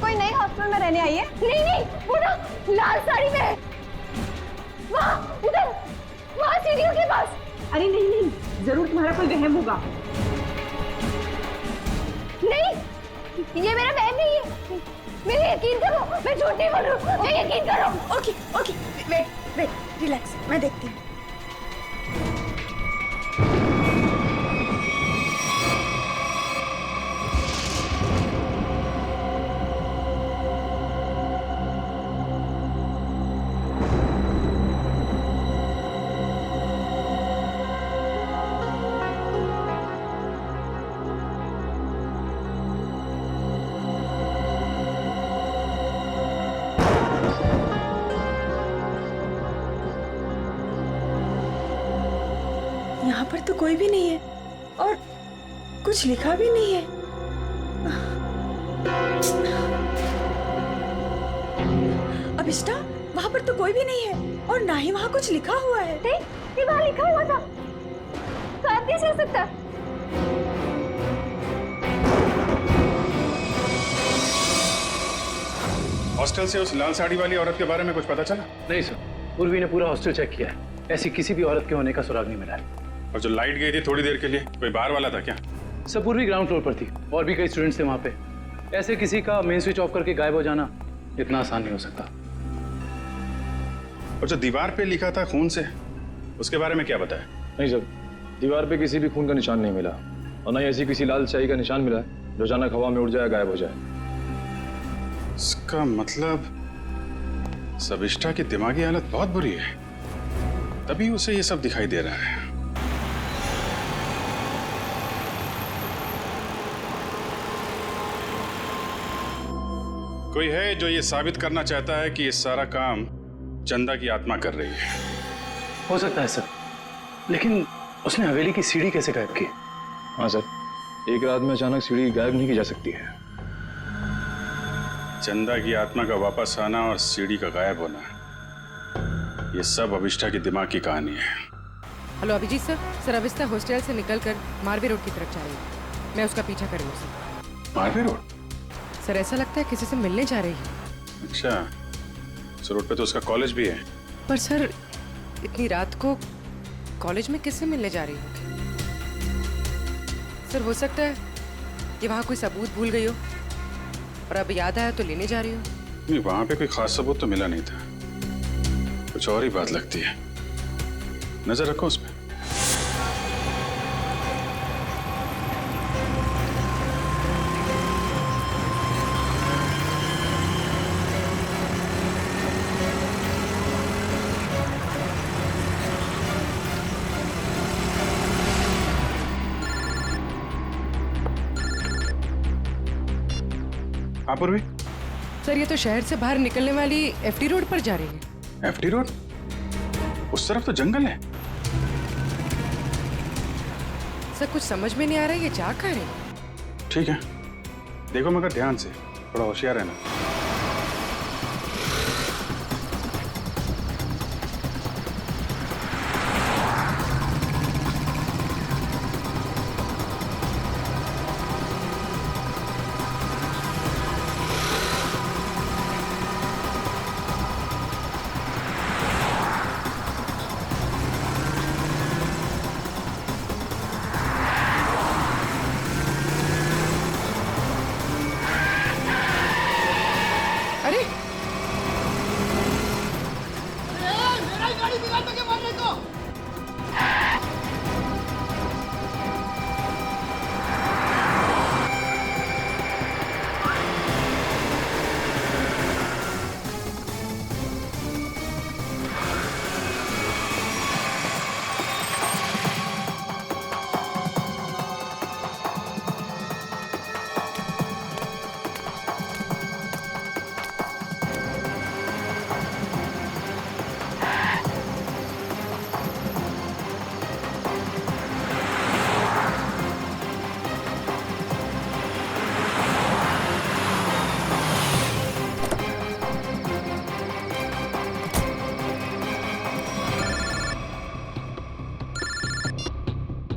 कोई नई हॉस्टल में रहने आई है? नहीं, वो ना लाल साड़ी में है। वहाँ, उधर, वहाँ सीढ़ियों के पास। अरे नहीं, जरूर तुम्हारा कोई वहम होगा। नहीं, ये मेरा बहन नहीं है। मेरे यकीन करो, मैं झूठ नहीं बोल रही हूँ। मैं यकीन करो। ओके, वेट, रिलैक्स, मैं देखती हूँ। यहाँ पर तो कोई भी नहीं है और कुछ लिखा भी नहीं है। अभिष्टा, वहाँ पर तो कोई भी नहीं है और ना ही वहाँ कुछ लिखा हुआ है। ये वहाँ लिखा हुआ था। शायद कैसे हो सकता? हॉस्टल से उस लाल साड़ी वाली औरत के बारे में कुछ पता चला? नहीं सर, उर्वी ने पूरा हॉस्टल चेक किया है, ऐसी किसी भी औरत के होने का सुराग नहीं मिला है। और जो लाइट गई थी थोड़ी देर के लिए, कोई बाहर वाला था क्या? सब पूर्वी ग्राउंड फ्लोर पर थी और भी कई स्टूडेंट्स थे वहाँ पे। ऐसे किसी का मेन स्विच ऑफ करके गायब हो जाना इतना आसान नहीं हो सकता। और जो दीवार पे लिखा था खून से, उसके बारे में क्या बताया? नहीं सर, दीवार पे किसी भी खून का निशान नहीं मिला और न ही ऐसी किसी लाल स्याही का निशान मिला है जो अचानक हवा में उड़ जाए, गायब हो जाए। इसका मतलब सबिष्टा की दिमागी हालत बहुत बुरी है, तभी उसे ये सब दिखाई दे रहा है। कोई है जो ये साबित करना चाहता है कि ये सारा काम चंदा की आत्मा कर रही है। हो सकता है सर, लेकिन उसने हवेली की सीढ़ी कैसे गायब की? हाँ सर, एक रात में अचानक सीढ़ी गायब नहीं की जा सकती है। चंदा की आत्मा का वापस आना और सीढ़ी का गायब होना, ये सब अभिष्ठा के दिमाग की कहानी है। Hello Abhijit sir. Sir Abhishtha hostel से निकलकर मारवे रोड की तरफ जा रही है। मैं उसका पीछा कर रही हूँ सर। मारवे रोड? सर ऐसा लगता है किसी से मिलने जा रही है। अच्छा, इस रोड पे तो उसका कॉलेज भी है। पर सर इतनी रात को कॉलेज में किससे मिलने जा रही होगी? सर हो सकता है कि वहाँ कोई सबूत भूल गई हो और अब याद आया तो लेने जा रही हो। नहीं, वहां पे कोई खास सबूत तो मिला नहीं था, कुछ और ही बात लगती है। नजर रखो उस पर। हाँ पूर्वी। सर ये तो शहर से बाहर निकलने वाली एफडी रोड पर जा रही है। FD road? उस तरफ तो जंगल है। सर कुछ समझ में नहीं आ रहा है ये जा कहाँ रही है। ठीक है, देखो मगर ध्यान से, थोड़ा होशियार रहना।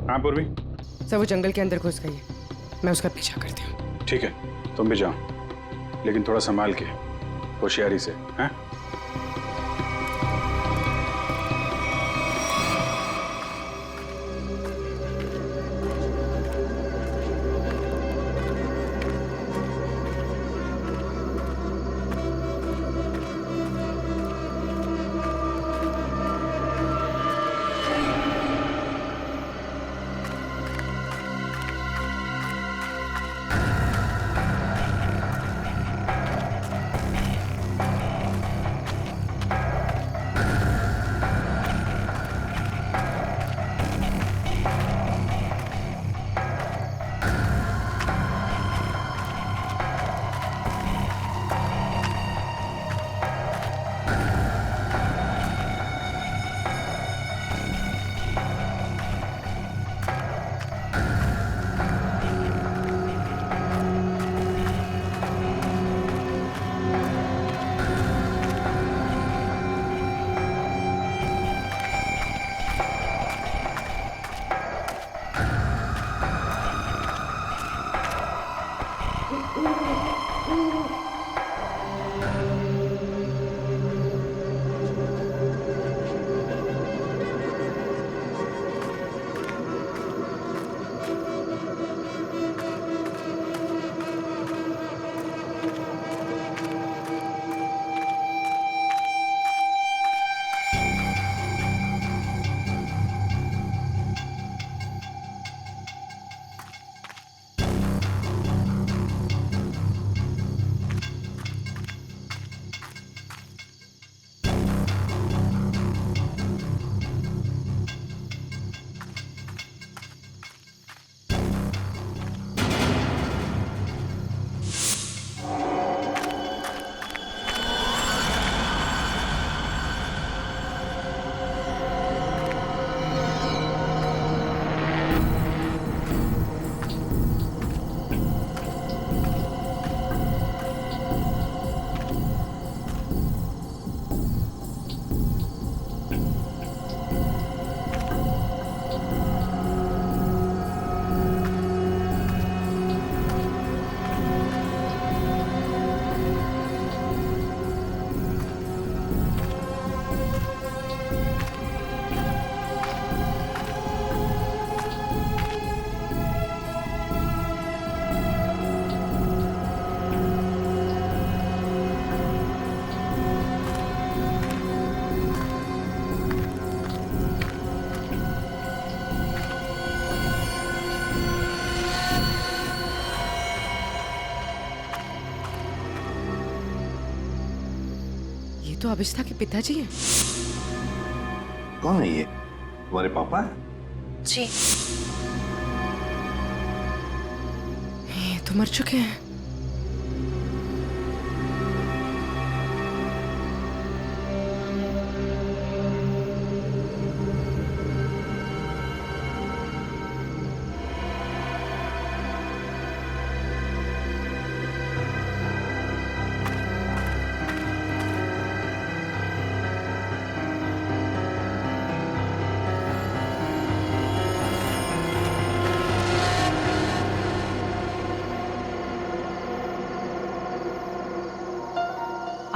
हाँ पूर्वी। सर वो जंगल के अंदर घुस गई है, मैं उसका पीछा करती हूँ। ठीक है, तुम भी जाओ, लेकिन थोड़ा संभाल के, होशियारी से, हैं? तो अभिष्ठा के पिताजी हैं। कौन है ये? तुम्हारे पापा? जी। ये तो मर चुके हैं।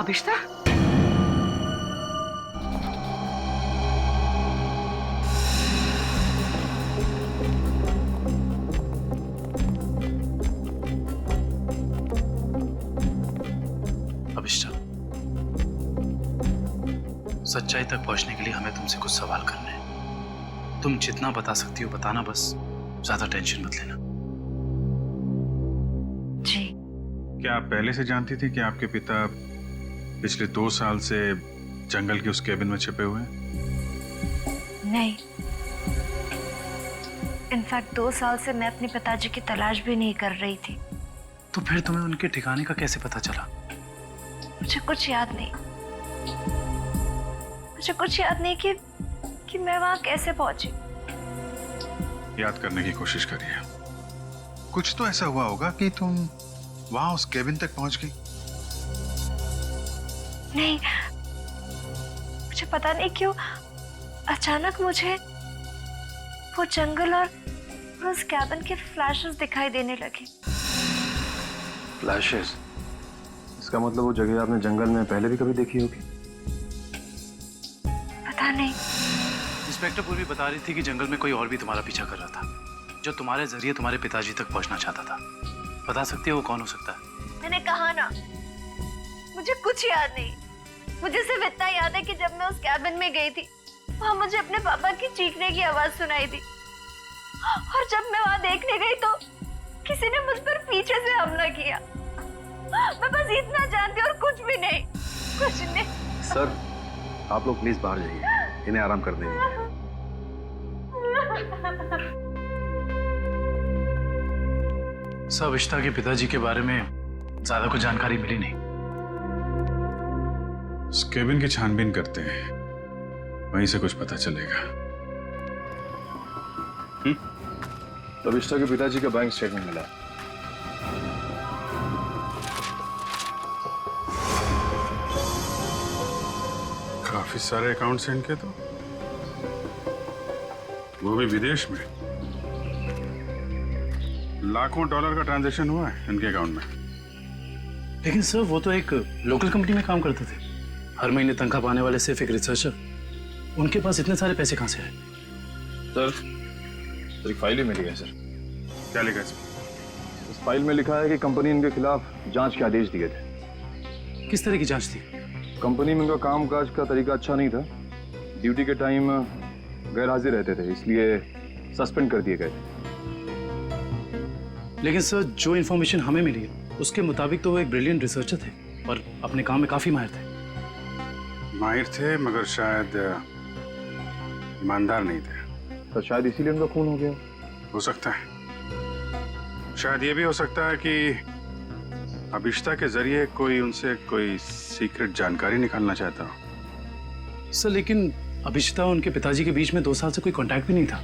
अभिष्ठा? अभिष्ठा, सच्चाई तक पहुंचने के लिए हमें तुमसे कुछ सवाल करने हैं। तुम जितना बता सकती हो बताना, बस ज्यादा टेंशन मत लेना। जी। क्या आप पहले से जानती थी कि आपके पिता पिछले 2 साल से जंगल के उस केबिन में छिपे हुए हैं? नहीं, इनफैक्ट 2 साल से मैं अपने पिताजी की तलाश भी नहीं कर रही थी। तो फिर तुम्हें उनके ठिकाने का कैसे पता चला? मुझे कुछ याद नहीं। मुझे कुछ याद नहीं कि मैं वहां कैसे पहुंची। याद करने की कोशिश करिए। कुछ तो ऐसा हुआ होगा कि तुम वहां उस केबिन तक पहुंच गई। नहीं, मुझे पता नहीं क्यों अचानक मुझे वो जंगल और उस कैबिन के फ्लैशेस दिखाई देने लगे। फ्लैशेस? इसका मतलब वो जगह आपने जंगल में पहले भी कभी देखी होगी। पता नहीं। इंस्पेक्टर पूर्वी बता रही थी कि जंगल में कोई और भी तुम्हारा पीछा कर रहा था, जो तुम्हारे जरिए तुम्हारे पिताजी तक पहुंचना चाहता था। बता सकती हो वो कौन हो सकता है? मैंने कहा ना, मुझे कुछ याद नहीं। मुझे सिर्फ इतना याद है कि जब मैं उस कैबिन में गई थी, वहां मुझे अपने पापा की चीखने की आवाज सुनाई दी, और जब मैं वहां देखने गई तो किसी ने मुझ पर पीछे से हमला किया। मैं बस इतना जानती और कुछ भी नहीं, कुछ नहीं। सर, आप लोग प्लीज बाहर जाइए, इन्हें आराम कर देंगे। सब अभिष्ठा के पिताजी के बारे में ज्यादा कुछ जानकारी मिली नहीं। उस केबिन की छानबीन करते हैं, वहीं से कुछ पता चलेगा। अभिष्ठा के पिताजी का बैंक स्टेटमेंट मिला। काफी सारे अकाउंट्स हैं इनके, तो वो भी विदेश में। लाखों डॉलर का ट्रांजैक्शन हुआ है इनके अकाउंट में। लेकिन सर, वो तो एक लोकल कंपनी में काम करते थे, हर महीने तनख्वाह पाने वाले सिर्फ एक रिसर्चर। उनके पास इतने सारे पैसे कहां से आए? सर, एक फाइल ही मिली है। सर, क्या लिखा है इसमें? इस फाइल में लिखा है कि कंपनी इनके खिलाफ जांच के आदेश दिए थे। किस तरह की जांच थी? कंपनी में इनका कामकाज का तरीका अच्छा नहीं था। ड्यूटी के टाइम गैर हाजिर रहते थे, इसलिए सस्पेंड कर दिए गए थे। लेकिन सर, जो इन्फॉर्मेशन हमें मिली है उसके मुताबिक तो वो एक ब्रिलियंट रिसर्चर थे और अपने काम में काफी माहिर थे। माहिर थे, मगर शायद ईमानदार नहीं थे। तो शायद इसीलिए उनका खून हो गया। हो सकता है। शायद ये भी हो सकता है कि अभिष्ठा के जरिए कोई उनसे कोई सीक्रेट जानकारी निकालना चाहता हो। सर, लेकिन अभिष्ठा और उनके पिताजी के बीच में 2 साल से कोई कांटेक्ट भी नहीं था।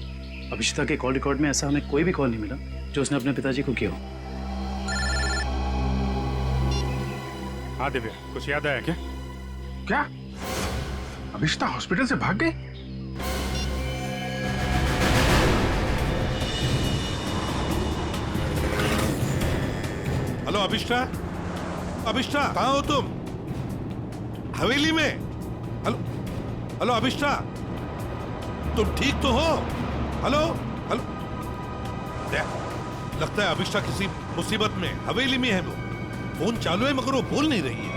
अभिष्ठा के कॉल रिकॉर्ड में ऐसा हमें कोई भी कॉल नहीं मिला जो उसने अपने पिताजी को किया हो। हाँ दिव्या, कुछ याद आया क्या? क्या अभिष्ठा हॉस्पिटल से भाग गई? हेलो अभिष्ठा, अभिष्ठा कहाँ हो तुम? हवेली में? हेलो हेलो अभिष्ठा, तुम ठीक तो हो? हेलो हेलो, लगता है अभिष्ठा किसी मुसीबत में हवेली में है। वो फोन चालू है मगर वो बोल नहीं रही है।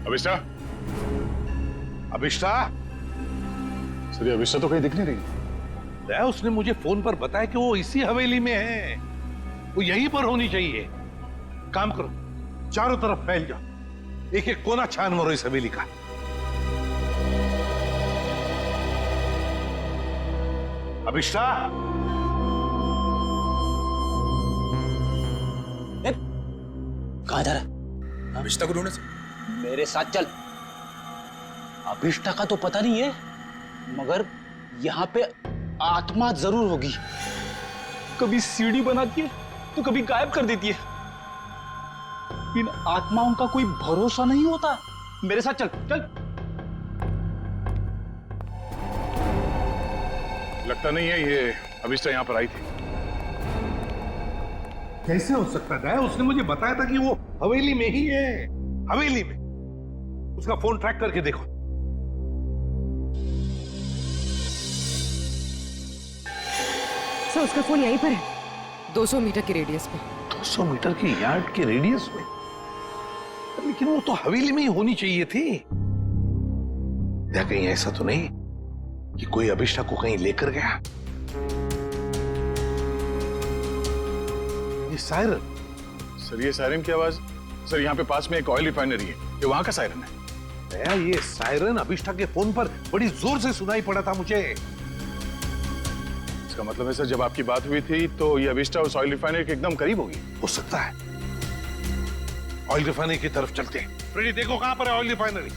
अभिष्टा, अभिष्टा, सर ये अभिष्टा तो कहीं दिख नहीं रही। उसने मुझे फोन पर बताया कि वो इसी हवेली में है, वो यहीं पर होनी चाहिए। काम करो, चारों तरफ फैल जाओ, एक एक कोना छान मारो इस हवेली का। अभिष्टा, कहाँ जा रहा है? अभिष्टा को ढूंढने से। मेरे साथ चल। अभिष्टा का तो पता नहीं है, मगर यहाँ पे आत्मा जरूर होगी। कभी सीढ़ी बनाती है तो कभी गायब कर देती है। इन आत्माओं का कोई भरोसा नहीं होता। मेरे साथ चल चल। लगता नहीं है ये अभिष्टा यहाँ पर आई थी। कैसे हो सकता है? उसने मुझे बताया था कि वो हवेली में ही है, हवेली में। उसका फोन ट्रैक करके देखो। सर उसका फोन यहीं पर है, 200 मीटर के रेडियस में। 200 मीटर की यार्ड के रेडियस में? लेकिन वो तो हवेली में ही होनी चाहिए थी। या कहीं ऐसा तो नहीं कि कोई अभिष्टा को कहीं लेकर गया? ये सायरन। सर ये सायरन की आवाज, सर यहाँ पे पास में एक ऑयल रिफाइनरी है, ये वहां का सायरन है। ये सायरन अभिष्टा के फोन पर बड़ी जोर से सुनाई पड़ा था मुझे। इसका मतलब है सर जब आपकी बात हुई थी तो ये अभिष्टा उस ऑयल रिफाइनरी के एकदम करीब होगी। हो सकता है। ऑयल रिफाइनरी की तरफ चलते हैं। फ्रेडी देखो कहां पर है ऑयल रिफाइनरी।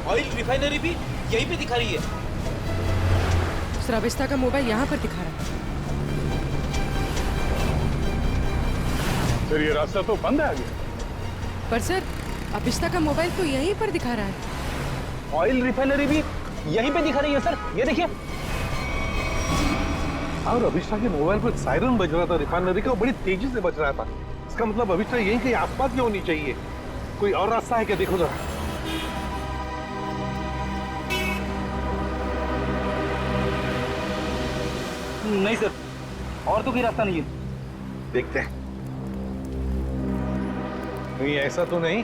ऑयल रिफाइनरी भी यहीं पे दिखा रही है। सर अभिष्टा का मोबाइल यहाँ पर दिखा रहा है। सर ये रास्ता तो बंद है आगे। पर सर अभिष्टा का मोबाइल तो यहीं पर दिखा रहा है। ऑयल रिफाइनरी भी यहीं पे दिखा रही है सर, ये देखिए। और अभिष्टा के मोबाइल पर सायरन बज रहा था रिफाइनरी का, बड़ी तेजी से बज रहा था। इसका मतलब अभिष्टा यहीं कहीं आसपास में होनी चाहिए। कोई और रास्ता है क्या? देखो जरा। नहीं सर, और तो कोई रास्ता नहीं है। देखते हैं। नहीं ऐसा तो नहीं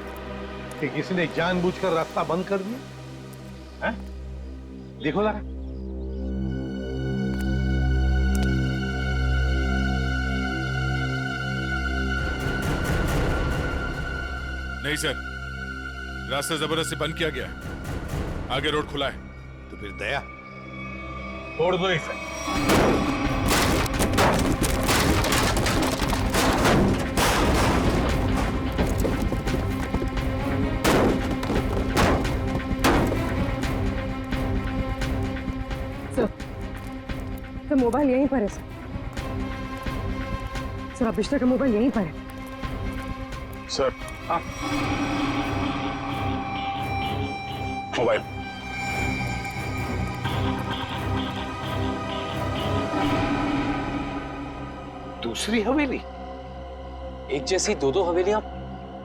कि किसी ने जानबूझकर रास्ता बंद कर दिया है? देखो जरा। नहीं सर, रास्ता जबरदस्ती बंद किया गया, आगे रोड खुला है। तो फिर दया छोड़ दो इसे। सर मोबाइल यहीं पर है सर। सर अभिष्टा का मोबाइल यहीं पर है। सर हाँ, मोबाइल। दूसरी हवेली? एक जैसी दो दो हवेलियां,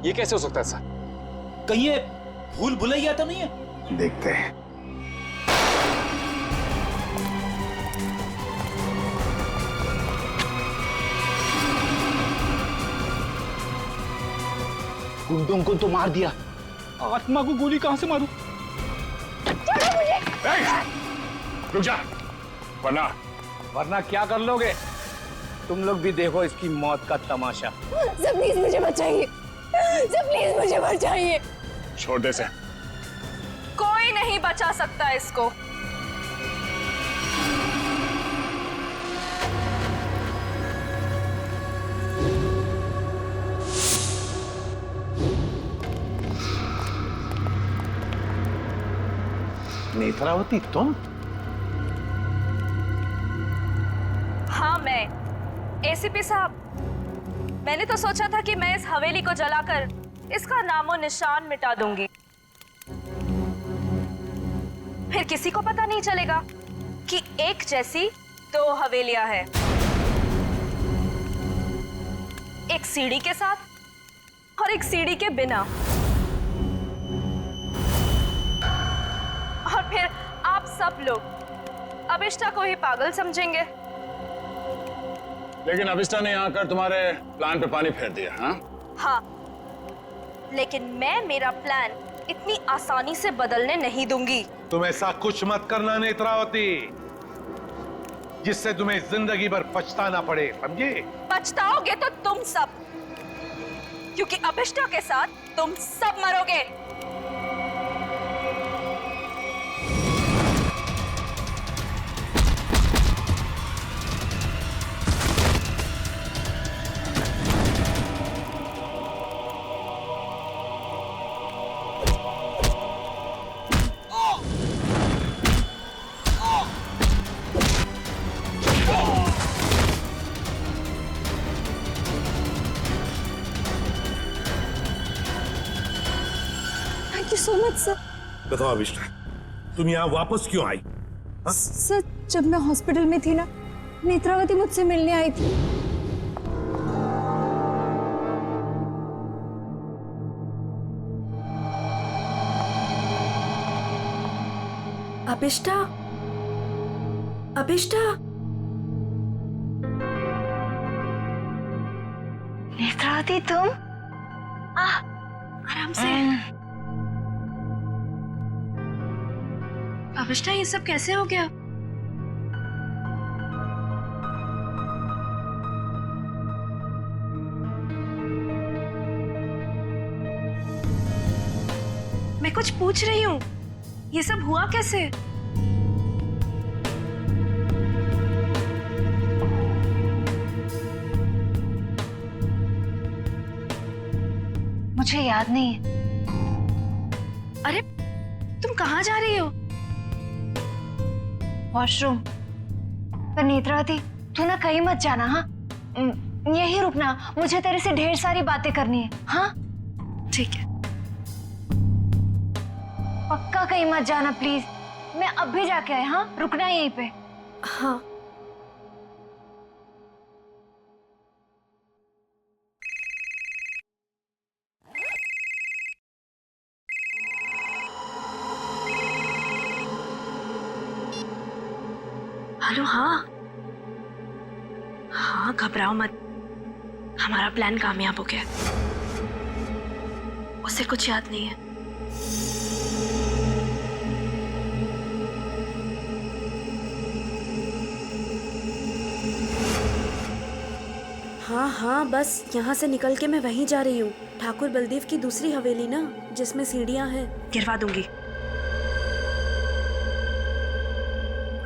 ये कैसे हो सकता है सर? कहीं ये भूल भुलैया तो नहीं है? देखते हैं। गुंडों को तो मार दिया, आत्मा को गोली कहां से मारूं? रुक जा, वरना क्या कर लोगे? तुम लोग भी देखो इसकी मौत का तमाशा। सर प्लीज मुझे बचाइए, सर प्लीज मुझे बचाइए। छोड़ दे से। कोई नहीं बचा सकता इसको। नेत्रावती तुम? हाँ मैं। एसीपी साहब, मैंने तो सोचा था कि मैं इस हवेली को जलाकर इसका नामो निशान मिटा दूंगी। फिर किसी को पता नहीं चलेगा कि एक जैसी दो हवेलियां हैं, एक सीढ़ी के साथ और एक सीढ़ी के बिना। और फिर आप सब लोग अभिष्टा को ही पागल समझेंगे। लेकिन अभिष्टा ने यहाँ आकर तुम्हारे प्लान पे पानी फेर दिया। हाँ, लेकिन मैं मेरा प्लान इतनी आसानी से बदलने नहीं दूंगी। तुम ऐसा कुछ मत करना नेत्रावती जिससे तुम्हें जिंदगी भर पछताना पड़े, समझे? पछताओगे तो तुम सब, क्योंकि अभिष्टा के साथ तुम सब मरोगे। Thank you so much sir. बताओ अभिष्टा, तुम यहाँ वापस क्यों आई? सर, जब मैं हॉस्पिटल में थी ना, नेत्रावती मुझसे मिलने आई थी। अभिष्टा, अभिष्टा, नेत्रावती तुम? आराम से। अभिष्टा, ये सब कैसे हो गया? मैं कुछ पूछ रही हूँ, ये सब हुआ कैसे? मुझे याद नहीं है। अरे, तुम कहाँ जा रही हो? वॉशरूम। पर नेत्रावती, तू ना कहीं मत जाना। हाँ, यहीं रुकना, मुझे तेरे से ढेर सारी बातें करनी है। हाँ ठीक है। पक्का कहीं मत जाना प्लीज। मैं अब भी जाके आए। हाँ, रुकना यहीं पे। हाँ। हेलो। हाँ हाँ, घबराओ मत, हमारा प्लान कामयाब हो गया। उसे कुछ याद नहीं है। हाँ हाँ, बस यहाँ से निकल के मैं वहीं जा रही हूँ। ठाकुर बलदेव की दूसरी हवेली ना, जिसमें सीढ़ियाँ हैं, गिरवा दूंगी।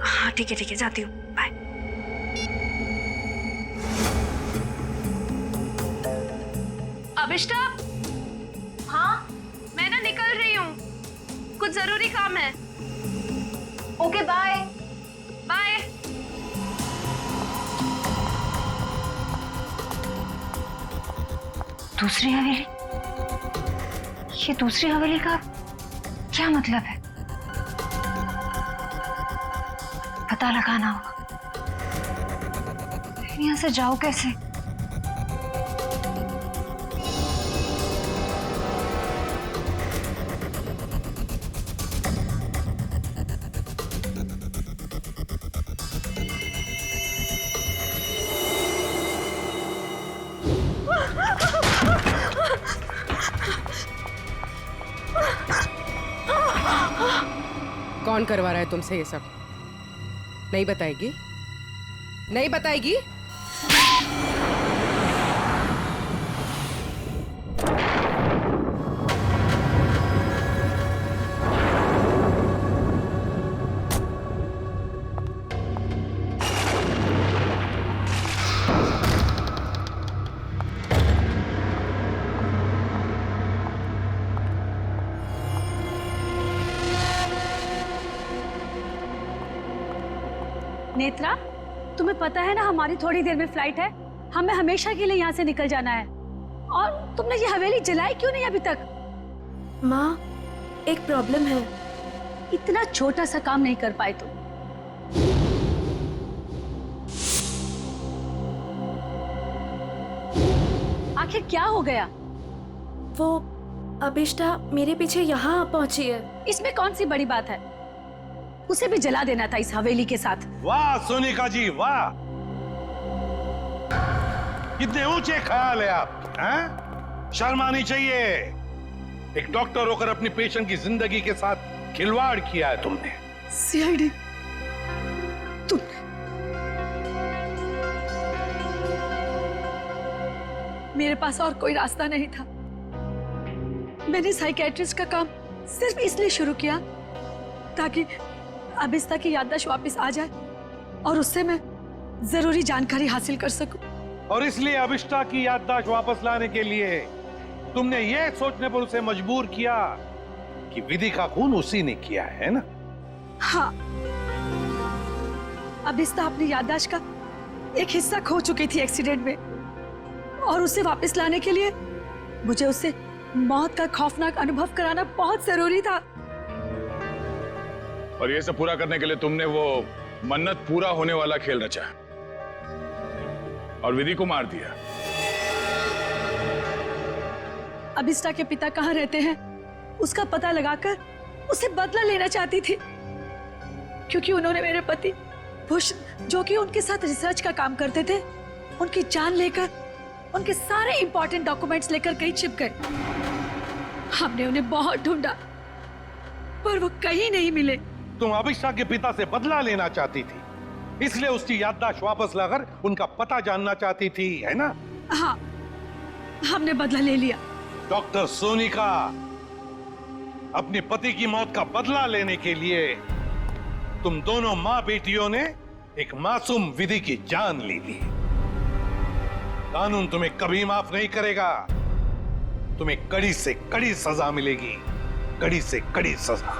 हाँ ठीक है, जाती हूँ। बाय। अभिष्टा, हाँ, मैं ना निकल रही हूँ, कुछ जरूरी काम है। Okay, bye. बाय। दूसरी हवेली? ये दूसरी हवेली का क्या मतलब है? पता लगाना होगा। यहाँ से जाओ कैसे? कौन करवा रहा है तुमसे ये सब? नहीं बताएगी? नहीं बताएगी? नेत्रा, तुम्हें पता है ना हमारी थोड़ी देर में फ्लाइट है। हमें हमेशा के लिए यहाँ से निकल जाना है। और तुमने ये हवेली जलाई क्यों नहीं अभी तक? माँ, एक प्रॉब्लम है। इतना छोटा सा काम नहीं कर पाए तुम। आखिर क्या हो गया? वो अभिष्टा मेरे पीछे यहाँ पहुंची है। इसमें कौन सी बड़ी बात है? उसे भी जला देना था इस हवेली के साथ। वाह सोनिका जी वाह, कितने ऊंचे ख्याल है आप, हैं? शर्म आनी चाहिए। एक डॉक्टर होकर अपनी पेशेंट की जिंदगी के साथ खिलवाड़ किया है तुमने। सीआईडी, तुम मेरे पास और कोई रास्ता नहीं था। मैंने साइकेट्रिस्ट का काम सिर्फ इसलिए शुरू किया ताकि अभिष्टा की याददाश्त वापस आ जाए और उससे मैं जरूरी जानकारी हासिल कर सकूं। और इसलिए अभिष्टा की याददाश्त वापस लाने के लिए तुमने ये सोचने पर उसे मजबूर किया कि विधि का खून उसी ने किया है ना? हाँ, अभिष्टा अपनी याददाश्त का एक हिस्सा खो चुकी थी एक्सीडेंट में, और उसे वापस लाने के लिए मुझे उससे मौत का खौफनाक अनुभव कराना बहुत जरूरी था। और ये सब पूरा करने के लिए तुमने वो मन्नत पूरा होने वाला खेल रचा और विधि को मार दिया। अभिष्टा के पिता कहाँ रहते हैं उसका पता लगाकर उसे बदला लेना चाहती थी, क्योंकि उन्होंने मेरे पति बुश, जो कि उनके साथ रिसर्च का काम करते थे, उनकी जान लेकर उनके सारे इंपॉर्टेंट डॉक्यूमेंट्स लेकर कहीं छिप गए। हमने उन्हें बहुत ढूंढा पर वो कहीं नहीं मिले। तुम अभिष्टा के पिता से बदला लेना चाहती थी, इसलिए उसकी याददाश्त वापस लाकर उनका पता जानना चाहती थी, है ना? हाँ, हमने बदला ले लिया। डॉक्टर सोनिका, अपने पति की मौत का बदला लेने के लिए तुम दोनों मां बेटियों ने एक मासूम विधि की जान ली थी। कानून तुम्हें कभी माफ नहीं करेगा। तुम्हें कड़ी से कड़ी सजा मिलेगी, कड़ी से कड़ी सजा।